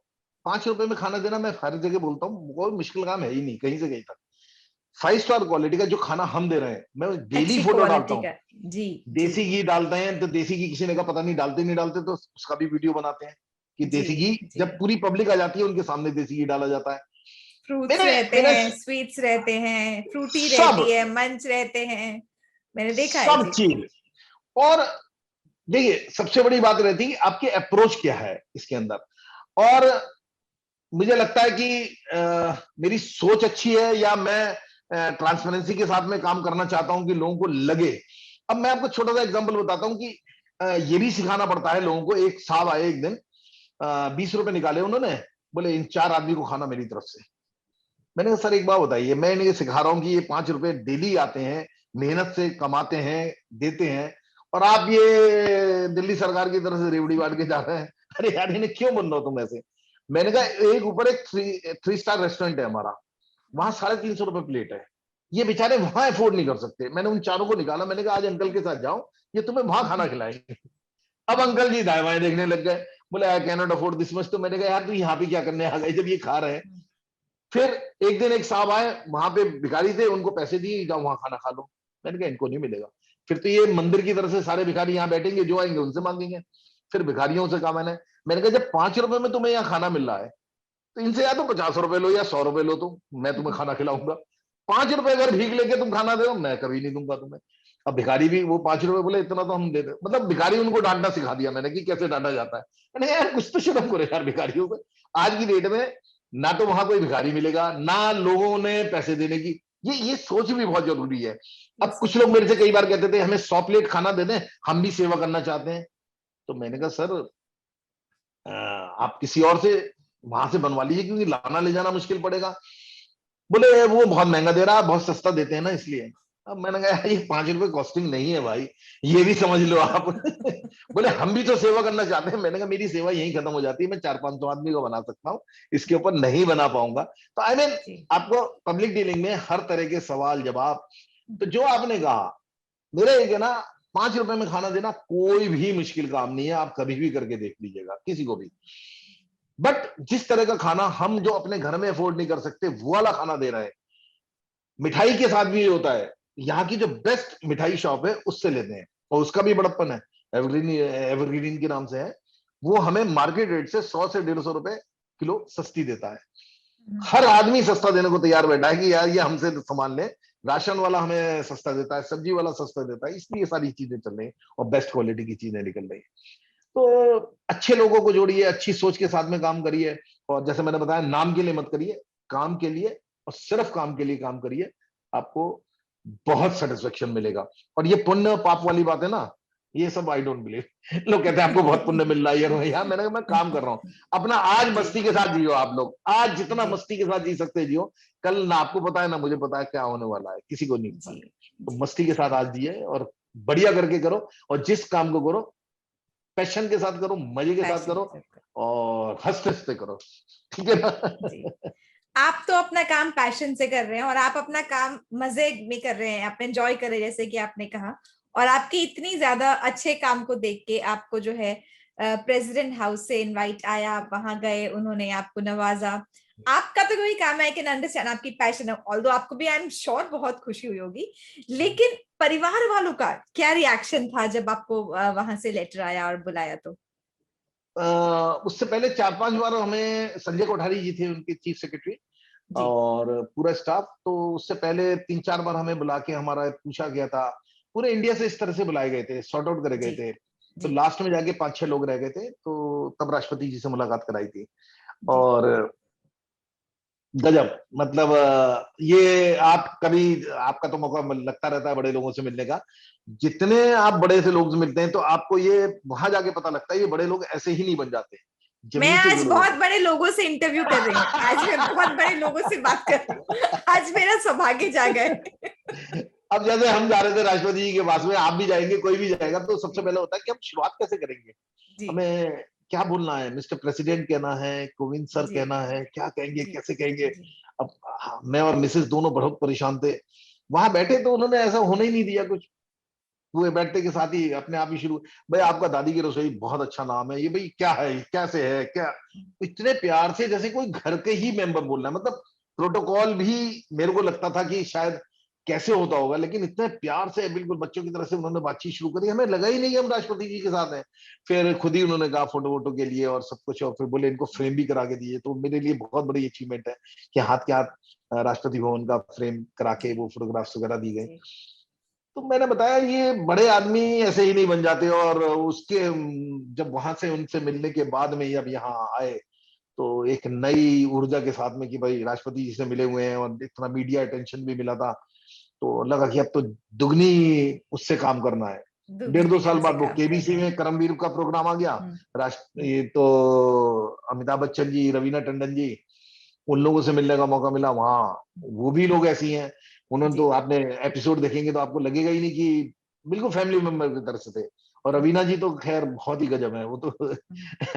5 रुपए में खाना देना, मैं हर जगह बोलता हूँ, कोई मुश्किल काम है ही नहीं कहीं से कहीं तक। 5 स्टार क्वालिटी का जो खाना हम दे रहे हैं, मैं डेली अच्छी फोटो डालता क्वालिटी हूँ। का। जी जी देसी घी डालते हैं, तो देसी घी किसी ने कहा पता नहीं डालते नहीं डालते, तो उसका भी वीडियो बनाते हैं कि जी देसी घी जी जब पूरी पब्लिक आ जाती है उनके सामने देसी घी डाला जाता है। फ्रूट्स मेरे रहते मेरे हैं, स्वीट्स रहते हैं, फ्रूटी सब रहती है, मंच रहते हैं। मैंने देखा है सब जी। चीज। और देखिए सबसे बड़ी बात रहती है कि आपकी अप्रोच क्या है इसके अंदर। और मुझे लगता है कि मेरी सोच अच्छी है, या मैं ट्रांसपेरेंसी के साथ में काम करना चाहता हूं कि लोगों को लगे। अब मैं आपको छोटा सा एग्जांपल बताता हूं कि ये भी सिखाना पड़ता है लोगों को। एक साहब आए एक दिन, 20 रुपए निकाले उन्होंने, बोले इन 4 आदमी को खाना मेरी तरफ से। मैंने कहा सर एक बात बताइए, मैं इन्हें सिखा रहा हूँ कि ये 5 रुपए डेली आते हैं, मेहनत से कमाते हैं, देते हैं, और आप ये दिल्ली सरकार की तरफ से रेवड़ी बांट के जा रहे हैं। अरे यार इन्हें क्यों बन रहे हो तुम ऐसे? मैंने कहा एक ऊपर एक थ्री स्टार रेस्टोरेंट है हमारा, वहां 350 रुपए प्लेट है, ये बेचारे वहां अफोर्ड नहीं कर सकते। मैंने उन चारों को निकाला, मैंने कहा आज अंकल के साथ जाओ, ये तुम्हें वहां खाना खिलाएंगे। अब अंकल जी दाएं बाएं देखने लग गए, बोले I can not afford this much. तो मैंने कहा यार तू यहाँ पे क्या करने आ गए जब ये खा रहे हैं? फिर एक दिन एक साहब आए, वहां पे भिखारी थे, उनको पैसे दिए, जाओ वहां खाना खा लो। मैंने कहा इनको नहीं मिलेगा। फिर तो ये मंदिर की तरफ से सारे भिखारी यहाँ बैठेंगे, जो आएंगे उनसे मांगेंगे। फिर भिखारियों से कहा मैंने, मैंने कहा जब 5 रुपए में तुम्हें यहाँ खाना मिल रहा है, तो इनसे या तो 50 रुपए लो या 100 रुपए लो, तुम, मैं तुम्हें खाना खिलाऊंगा। 5 रुपए अगर भीख लेके तुम खाना दे, मैं कभी नहीं दूंगा तुम्हें। अब भिखारी भी वो 5 रुपए बोले, इतना तो हम दे दे, मतलब भिखारी उनको डांटना सिखा दिया मैंने कि कैसे डांटा जाता है। मैंने कहा यार कुछ तो शर्म करो यार भिखारियों को। आज की डेट में ना तो वहां कोई भिखारी मिलेगा, ना लोगों ने पैसे देने की, ये सोच भी बहुत जरूरी है। अब कुछ लोग मेरे से कई बार कहते थे हमें 100 प्लेट खाना दे दें, हम भी सेवा करना चाहते हैं। तो मैंने कहा सर आप किसी और से वहां से बनवा लीजिए, क्योंकि लाना ले जाना मुश्किल पड़ेगा। बोले वो बहुत महंगा दे रहा है, बहुत सस्ता देते हैं ना इसलिए। अब मैंने कहा ये 5 रुपए कॉस्टिंग नहीं है भाई, ये भी समझ लो आप। बोले हम भी तो सेवा करना चाहते हैं। मैंने कहा मेरी सेवा यहीं खत्म हो जाती है, मैं 400-500 आदमी को बना सकता हूँ, इसके ऊपर नहीं बना पाऊंगा। तो आई मीन आपको पब्लिक डीलिंग में हर तरह के सवाल जवाब, तो जो आपने कहा, मेरा एक है ना, 5 रुपए में खाना देना कोई भी मुश्किल काम नहीं है, आप कभी भी करके देख लीजिएगा किसी को भी। बट जिस तरह का खाना हम जो अपने घर में अफोर्ड नहीं कर सकते, वो वाला खाना दे रहे हैं। मिठाई के साथ भी ये होता है, यहाँ की जो बेस्ट मिठाई शॉप है उससे लेते हैं, और उसका भी बड़प्पन है, एवरग्रीन के नाम से है। वो हमें मार्केट रेट से 100 से 150 रुपए किलो सस्ती देता है। हर आदमी सस्ता देने को तैयार बैठा है कि यार ये हमसे सामान ले। राशन वाला हमें सस्ता देता है, सब्जी वाला सस्ता देता है, इसलिए सारी चीजें चल रही है और बेस्ट क्वालिटी की चीजें निकल रही है। तो अच्छे लोगों को जोड़िए, अच्छी सोच के साथ में काम करिए, और जैसे मैंने बताया नाम के लिए मत करिए, काम के लिए और सिर्फ काम के लिए काम करिए, आपको बहुत सेटिस्फेक्शन मिलेगा। और ये पुण्य पाप वाली बात है ना, ये सब आई डोंट बिलीव। लोग कहते हैं आपको बहुत पुण्य मिल रहा है यार, मैंने कहा मैं काम कर रहा हूँ अपना। आज मस्ती के साथ जियो आप लोग, आज जितना मस्ती के साथ जी सकते जियो, कल ना आपको पता है ना मुझे पता है क्या होने वाला है, किसी को नहीं पता। तो मस्ती के साथ आज जिए और बढ़िया करके करो, और जिस काम को करो पैशन के साथ करो, मजे के साथ करो, और हंसते हंसते करो, ठीक है ना? आप तो अपना काम पैशन से कर रहे हैं, और आप अपना काम मजे में कर रहे हैं, आप एंजॉय कर रहे हैं जैसे कि आपने कहा। और आपके इतनी ज्यादा अच्छे काम को देख के आपको जो है प्रेसिडेंट हाउस से इनवाइट आया, आप वहां गए, उन्होंने आपको नवाजा। आपका तो वही काम है, आई कैन अंडरस्टैंड आपकी पैशन है, ऑल्दो आपको भी आई एम श्योर बहुत खुशी हुई होगी। लेकिन परिवार वालों का क्या रिएक्शन था जब आपको वहां से लेटर आया और बुलाया? तो उससे पहले 4-5 बार हमें संजय कोठारी जी थे उनके चीफ सेक्रेटरी और पूरा स्टाफ, तो उससे पहले 3-4 बार हमें बुला के हमारा पूछा गया था। पूरे इंडिया से इस तरह से बुलाए गए थे, सॉर्ट आउट करे गए थे। तो लास्ट में जाके 5-6 लोग रह गए थे, तो तब राष्ट्रपति जी से मुलाकात कराई थी। और गजब, मतलब ये आप कभी, आपका तो मौका लगता रहता है बड़े लोगों से मिलने का, जितने आप बड़े से लोग से मिलते हैं तो आपको ये वहां जाके पता लगता है ये बड़े लोग ऐसे ही नहीं बन जाते। मैं आज बहुत बड़े लोगों से इंटरव्यू कर रही हूँ, आज मैं बहुत बड़े लोगों से बात कर रही हूँ, आज मेरा सौभाग्य जाग है। अब जैसे हम जा रहे थे राष्ट्रपति जी के पास में, आप भी जाएंगे, कोई भी जाएगा, तो सबसे पहले होता है कि हम शुरुआत कैसे करेंगे, हमें क्या बोलना है, मिस्टर प्रेसिडेंट कहना है, कोविंद सर कहना है, क्या कहेंगे, कैसे कहेंगे। अब मैं और मिसेस दोनों बहुत परेशान थे। वहां बैठे तो उन्होंने ऐसा होने ही नहीं दिया कुछ, हुए बैठते के साथ ही अपने आप ही शुरू, भाई आपका दादी की रसोई बहुत अच्छा नाम है, ये भाई क्या है, कैसे है, क्या, इतने प्यार से जैसे कोई घर के ही मेंबर बोल रहा है। मतलब प्रोटोकॉल भी मेरे को लगता था कि शायद कैसे होता होगा, लेकिन इतने प्यार से बिल्कुल बच्चों की तरह से उन्होंने बातचीत शुरू करी, हमें लगा ही नहीं हम राष्ट्रपति जी के साथ हैं। फिर खुद ही उन्होंने कहा फोटो वोटो के लिए और सब कुछ, और फिर बोले इनको फ्रेम भी करा के दिए। तो मेरे लिए बहुत बड़ी अचीवमेंट है कि हाथ के हाथ राष्ट्रपति भवन का फ्रेम करा के वो फोटोग्राफ्स वगैरह दी गई। तो मैंने बताया ये बड़े आदमी ऐसे ही नहीं बन जाते, और उसके जब वहां से उनसे मिलने के बाद में अब यहाँ आए तो एक नई ऊर्जा के साथ में कि भाई राष्ट्रपति जी से मिले हुए हैं और इतना मीडिया अटेंशन भी मिला था, तो लगा कि अब तो दुगनी उससे काम करना है। 1.5-2 साल बाद वो केबीसी में करमवीर का प्रोग्राम आ गया, ये तो अमिताभ बच्चन जी, रवीना टंडन जी, उन लोगों से मिलने का मौका मिला वहां, वो भी लोग ऐसी हैं। उन्होंने जी तो, आपने एपिसोड देखेंगे तो आपको लगेगा ही नहीं कि बिल्कुल फैमिली मेंबर की तरह से थे। और रवीना जी तो खैर बहुत ही गजब है वो तो।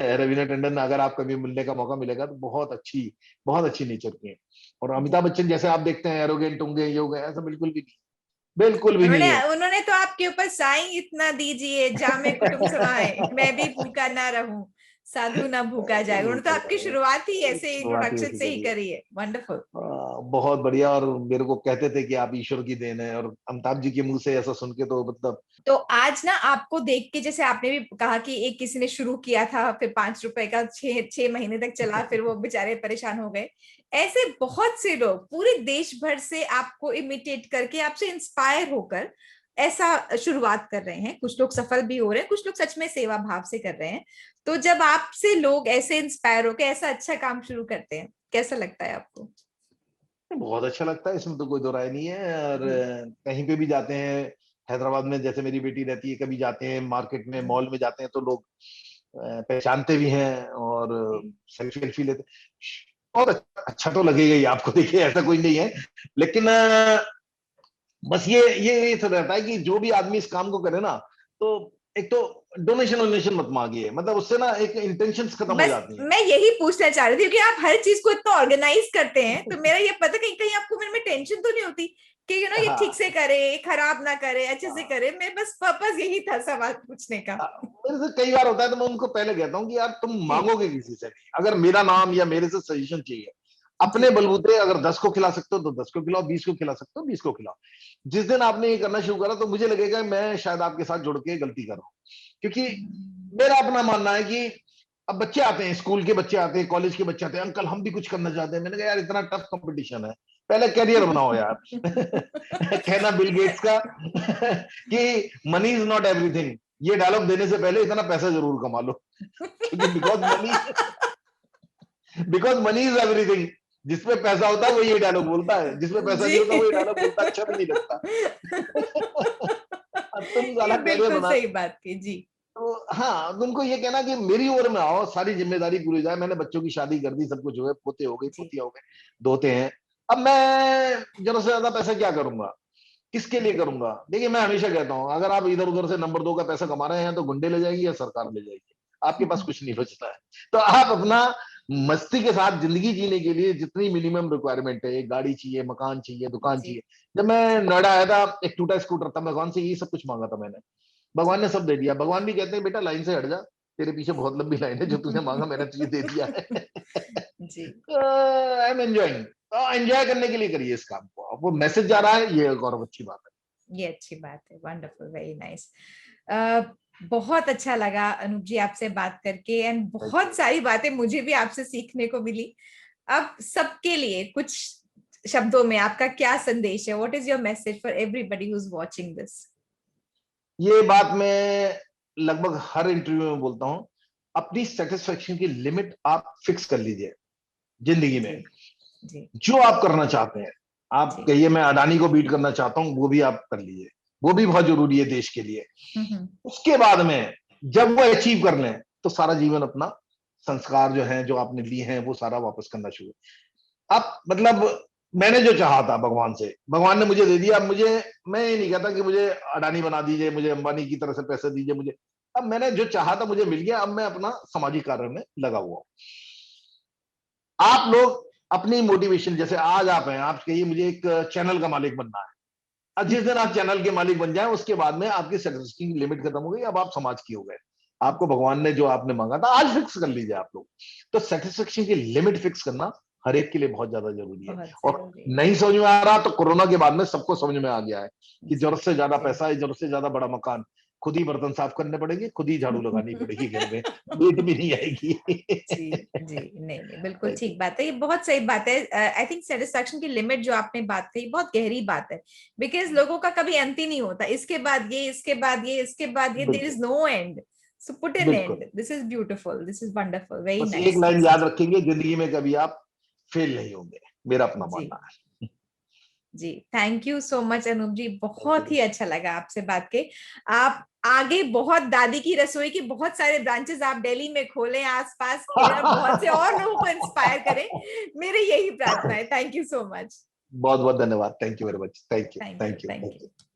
रवीना टंडन, अगर आप कभी मिलने का मौका मिलेगा तो बहुत अच्छी नेचर की है। और जी। अमिताभ बच्चन जैसे आप देखते हैं एरोगेंट होंगे, ये हो गए, ऐसा बिल्कुल भी नहीं, बिल्कुल भी उन्होंने नहीं है। उन्होंने तो आपके ऊपर साईं इतना दीजिए जामे कुटुम समाए, मैं भी भूखा ना रहूं, साधु ना भूखा जाए। उन्होंने तो आपकी शुरुआत ही ऐसे शुरुआत ही इंट्रोडक्शन ऐसी से ही करी है। करी है। वंडरफुल। बहुत बढ़िया। और मेरे को कहते थे कि आप ईश्वर की देन है, और अमिताभ जी के मुंह से ऐसा सुन के तो मतलब। तो आज ना आपको देख के, जैसे आपने भी कहा कि एक किसी ने शुरू किया था, फिर 5 रुपए का 6 महीने तक चला, फिर वो बेचारे परेशान हो गए। ऐसे बहुत से लोग पूरे देश भर से आपको इमिटेट करके, आपसे इंस्पायर होकर ऐसा शुरुआत कर रहे हैं। कुछ लोग सफल भी हो रहे हैं, कुछ लोग सच में सेवा भाव से कर रहे हैं। तो जब आपसे लोग ऐसे इंस्पायर होकर ऐसा अच्छा काम शुरू करते हैं, कैसा लगता है आपको? बहुत अच्छा लगता है, इसमें तो कोई दो राय नहीं है। और जी। कहीं पे भी जाते हैं, हैदराबाद में जैसे मेरी बेटी रहती है, कभी जाते हैं मार्केट में, मॉल में जाते हैं, तो लोग पहचानते भी हैं और जी। सेल्फी वेल्फी लेते हैं। बहुत अच्छा तो लगेगा ही आपको, देखिए ऐसा कोई नहीं है। लेकिन बस ये तो रहता है कि जो भी आदमी इस काम को करे ना, तो एक तो डोनेशन वोनेशन मत मांगिए, मतलब उससे ना एक इंटेंशंस खत्म हो बस जाती हैं। मैं यही पूछना चाह रही थी, क्योंकि आप हर चीज को इतना ऑर्गेनाइज करते हैं, तो मेरा ये पता कहीं कहीं आपको मेरे में टेंशन तो नहीं होती कि ये ठीक हाँ से करे, खराब ना करे, अच्छे से हाँ। करे। मैं बस पर्पस यही था सवाल पूछने का। मेरे से कई बार होता है तो मैं उनको पहले कहता हूँ कि यार तुम जी। मांगोगे किसी से नहीं, अगर मेरा नाम या मेरे से सजेशन चाहिए, जी। अपने बलबूते अगर 10 को खिला सकते हो तो 10 को खिलाओ, 20 को खिला सकते हो 20 को खिलाओ। जिस दिन आपने ये करना शुरू करा तो मुझे लगेगा मैं शायद आपके साथ जुड़ के गलती कर रहा हूँ, क्योंकि मेरा अपना मानना है कि अब बच्चे आते हैं, स्कूल के बच्चे आते हैं, कॉलेज के बच्चे आते हैं, अंकल हम भी कुछ करना चाहते हैं। मैंने कहा यार इतना टफ कंपटीशन है, पहले करियर बनाओ यार। कहना बिल गेट्स का कि मनी इज नॉट एवरीथिंग, ये डायलॉग देने से पहले इतना पैसा जरूर कमा लो, क्योंकि बिकॉज मनी इज एवरीथिंग। जिसपे पैसा होता है वो ये डायलॉग बोलता है, जिसपे पैसा जी। नहीं होता वो ये डायलॉग बोलता है, अच्छा भी नहीं लगता। अब तुम ये साला कैरियर बिल्कुल बना। सही बात की जी। तो हाँ, तुमको ये कहना कि मेरी ओर में आओ, सारी जिम्मेदारी पूरी हो जाए। मैंने बच्चों की शादी कर दी, सब कुछ हो गया, पोते हो गए, जी। पोतियां हो गए, दोते हैं। अब मैं जरा से ज्यादा पैसा क्या करूंगा, किसके लिए जी। करूंगा? देखिए मैं हमेशा कहता हूं, अगर आप इधर उधर से नंबर 2 का पैसा कमा रहे हैं तो गुंडे ले जाएगी या सरकार ले जाएगी, आपके पास कुछ नहीं बचता है। तो आप अपना मस्ती के साथ जिंदगी जीने के लिए जितनी मिनिमम रिक्वायरमेंट है, एक गाड़ी चाहिए, मकान चाहिए, दुकान जी। चाहिए। जब मैं जी। नोएडा आया था, एक टूटा स्कूटर था, भगवान से यही सब कुछ मांगा था मैंने, भगवान ने सब दे दिया। भगवान भी कहते हैं बेटा लाइन से हट जा, तेरे पीछे बहुत लंबी लाइन है, जो तुझे मांगा मैंने तुझे दे दिया है। जी। I am enjoying. एंजॉय करने के लिए करिए इस काम को, वो मैसेज जा रहा है, ये एक और अच्छी बात ये अच्छी बात है। Wonderful, very nice. बहुत अच्छा लगा अनूप जी आपसे बात करके, एंड है। बहुत सारी बातें मुझे भी आपसे सीखने को मिली। अब सबके लिए कुछ शब्दों में आपका क्या संदेश है? What is your message for everybody who is watching this? ये बात मैं लगभग हर इंटरव्यू में बोलता हूं, अपनी सेटिस्फेक्शन की लिमिट आप फिक्स कर लीजिए जिंदगी जी। में। जी। जो आप करना चाहते हैं, आप जी। कहिए मैं अडानी को बीट करना चाहता हूं, वो भी आप कर लीजिए, वो भी बहुत जरूरी है देश के लिए। हम्म। उसके बाद में जब वो अचीव कर लें तो सारा जीवन अपना संस्कार जो है, जो आपने लिए हैं, वो सारा वापस करना शुरू। अब मतलब मैंने जो चाहा था भगवान से, भगवान ने मुझे दे दिया। अब मुझे, मैं ये नहीं कहता कि मुझे अडानी बना दीजिए, मुझे अंबानी की तरह से पैसे दीजिए मुझे। अब मैंने जो चाहा था मुझे मिल गया, अब मैं अपना सामाजिक कार्य में लगा हुआ हूं। आप लोग अपनी मोटिवेशन, जैसे आज आप हैं, आप कहिए मुझे एक चैनल का मालिक बनना है। अब जिस दिन आप चैनल के मालिक बन जाए उसके बाद में आपकी सेटिस्फेक्शन की लिमिट खत्म हो गई, अब आप समाज की हो गए। आपको भगवान ने जो आपने मांगा था आज फिक्स कर लीजिए आप लोग। तो सेटिस्फेक्शन की लिमिट फिक्स करना हर एक के लिए बहुत ज्यादा जरूरी है। बहुत और जरूरी है। नहीं समझ में आ रहा तो कोरोना के बाद में सबको समझ में आ गया है कि जी। जरूरत से ज्यादा जी। पैसा है, जरूरत से ज्यादा बड़ा मकान, खुद ही बर्तन साफ करने पड़ेंगे, खुद ही झाड़ू लगानी पड़ेगी घर में, नीट भी नहीं आएगी। जी। जी। नहीं नहीं, बिल्कुल ठीक बात है, ये बहुत सही बात है। आई थिंक सेटिस्फैक्शन की लिमिट जो आपने बात कही बहुत गहरी बात है, बिकॉज लोगों का कभी अंत ही नहीं होता। इसके बाद ये, इसके बाद ये, इसके बाद ये, देयर बिल्कुल is no end. So put an बिल्कुल। End. This is beautiful, this is wonderful, very बस एक नाइस लाइन याद मैसेज। रखेंगे, जिंदगी में कभी आप फेल नहीं होंगे, मेरा अपना जी। मानना है। जी, thank you so much Anoop ji, thank बहुत यू। ही अच्छा लगा आपसे बात के। आप आगे बहुत दादी की रसोई की बहुत सारे ब्रांचेस आप दिल्ली में खोलें, आसपास खोलें, और बहुत से और लोगों को इंस्पायर करें। मेरी यही प्रार्थना है। Thank you so much. बहुत बहुत धन्यवाद। Thank you very much. Thank you, thank you, thank you, thank thank you. You.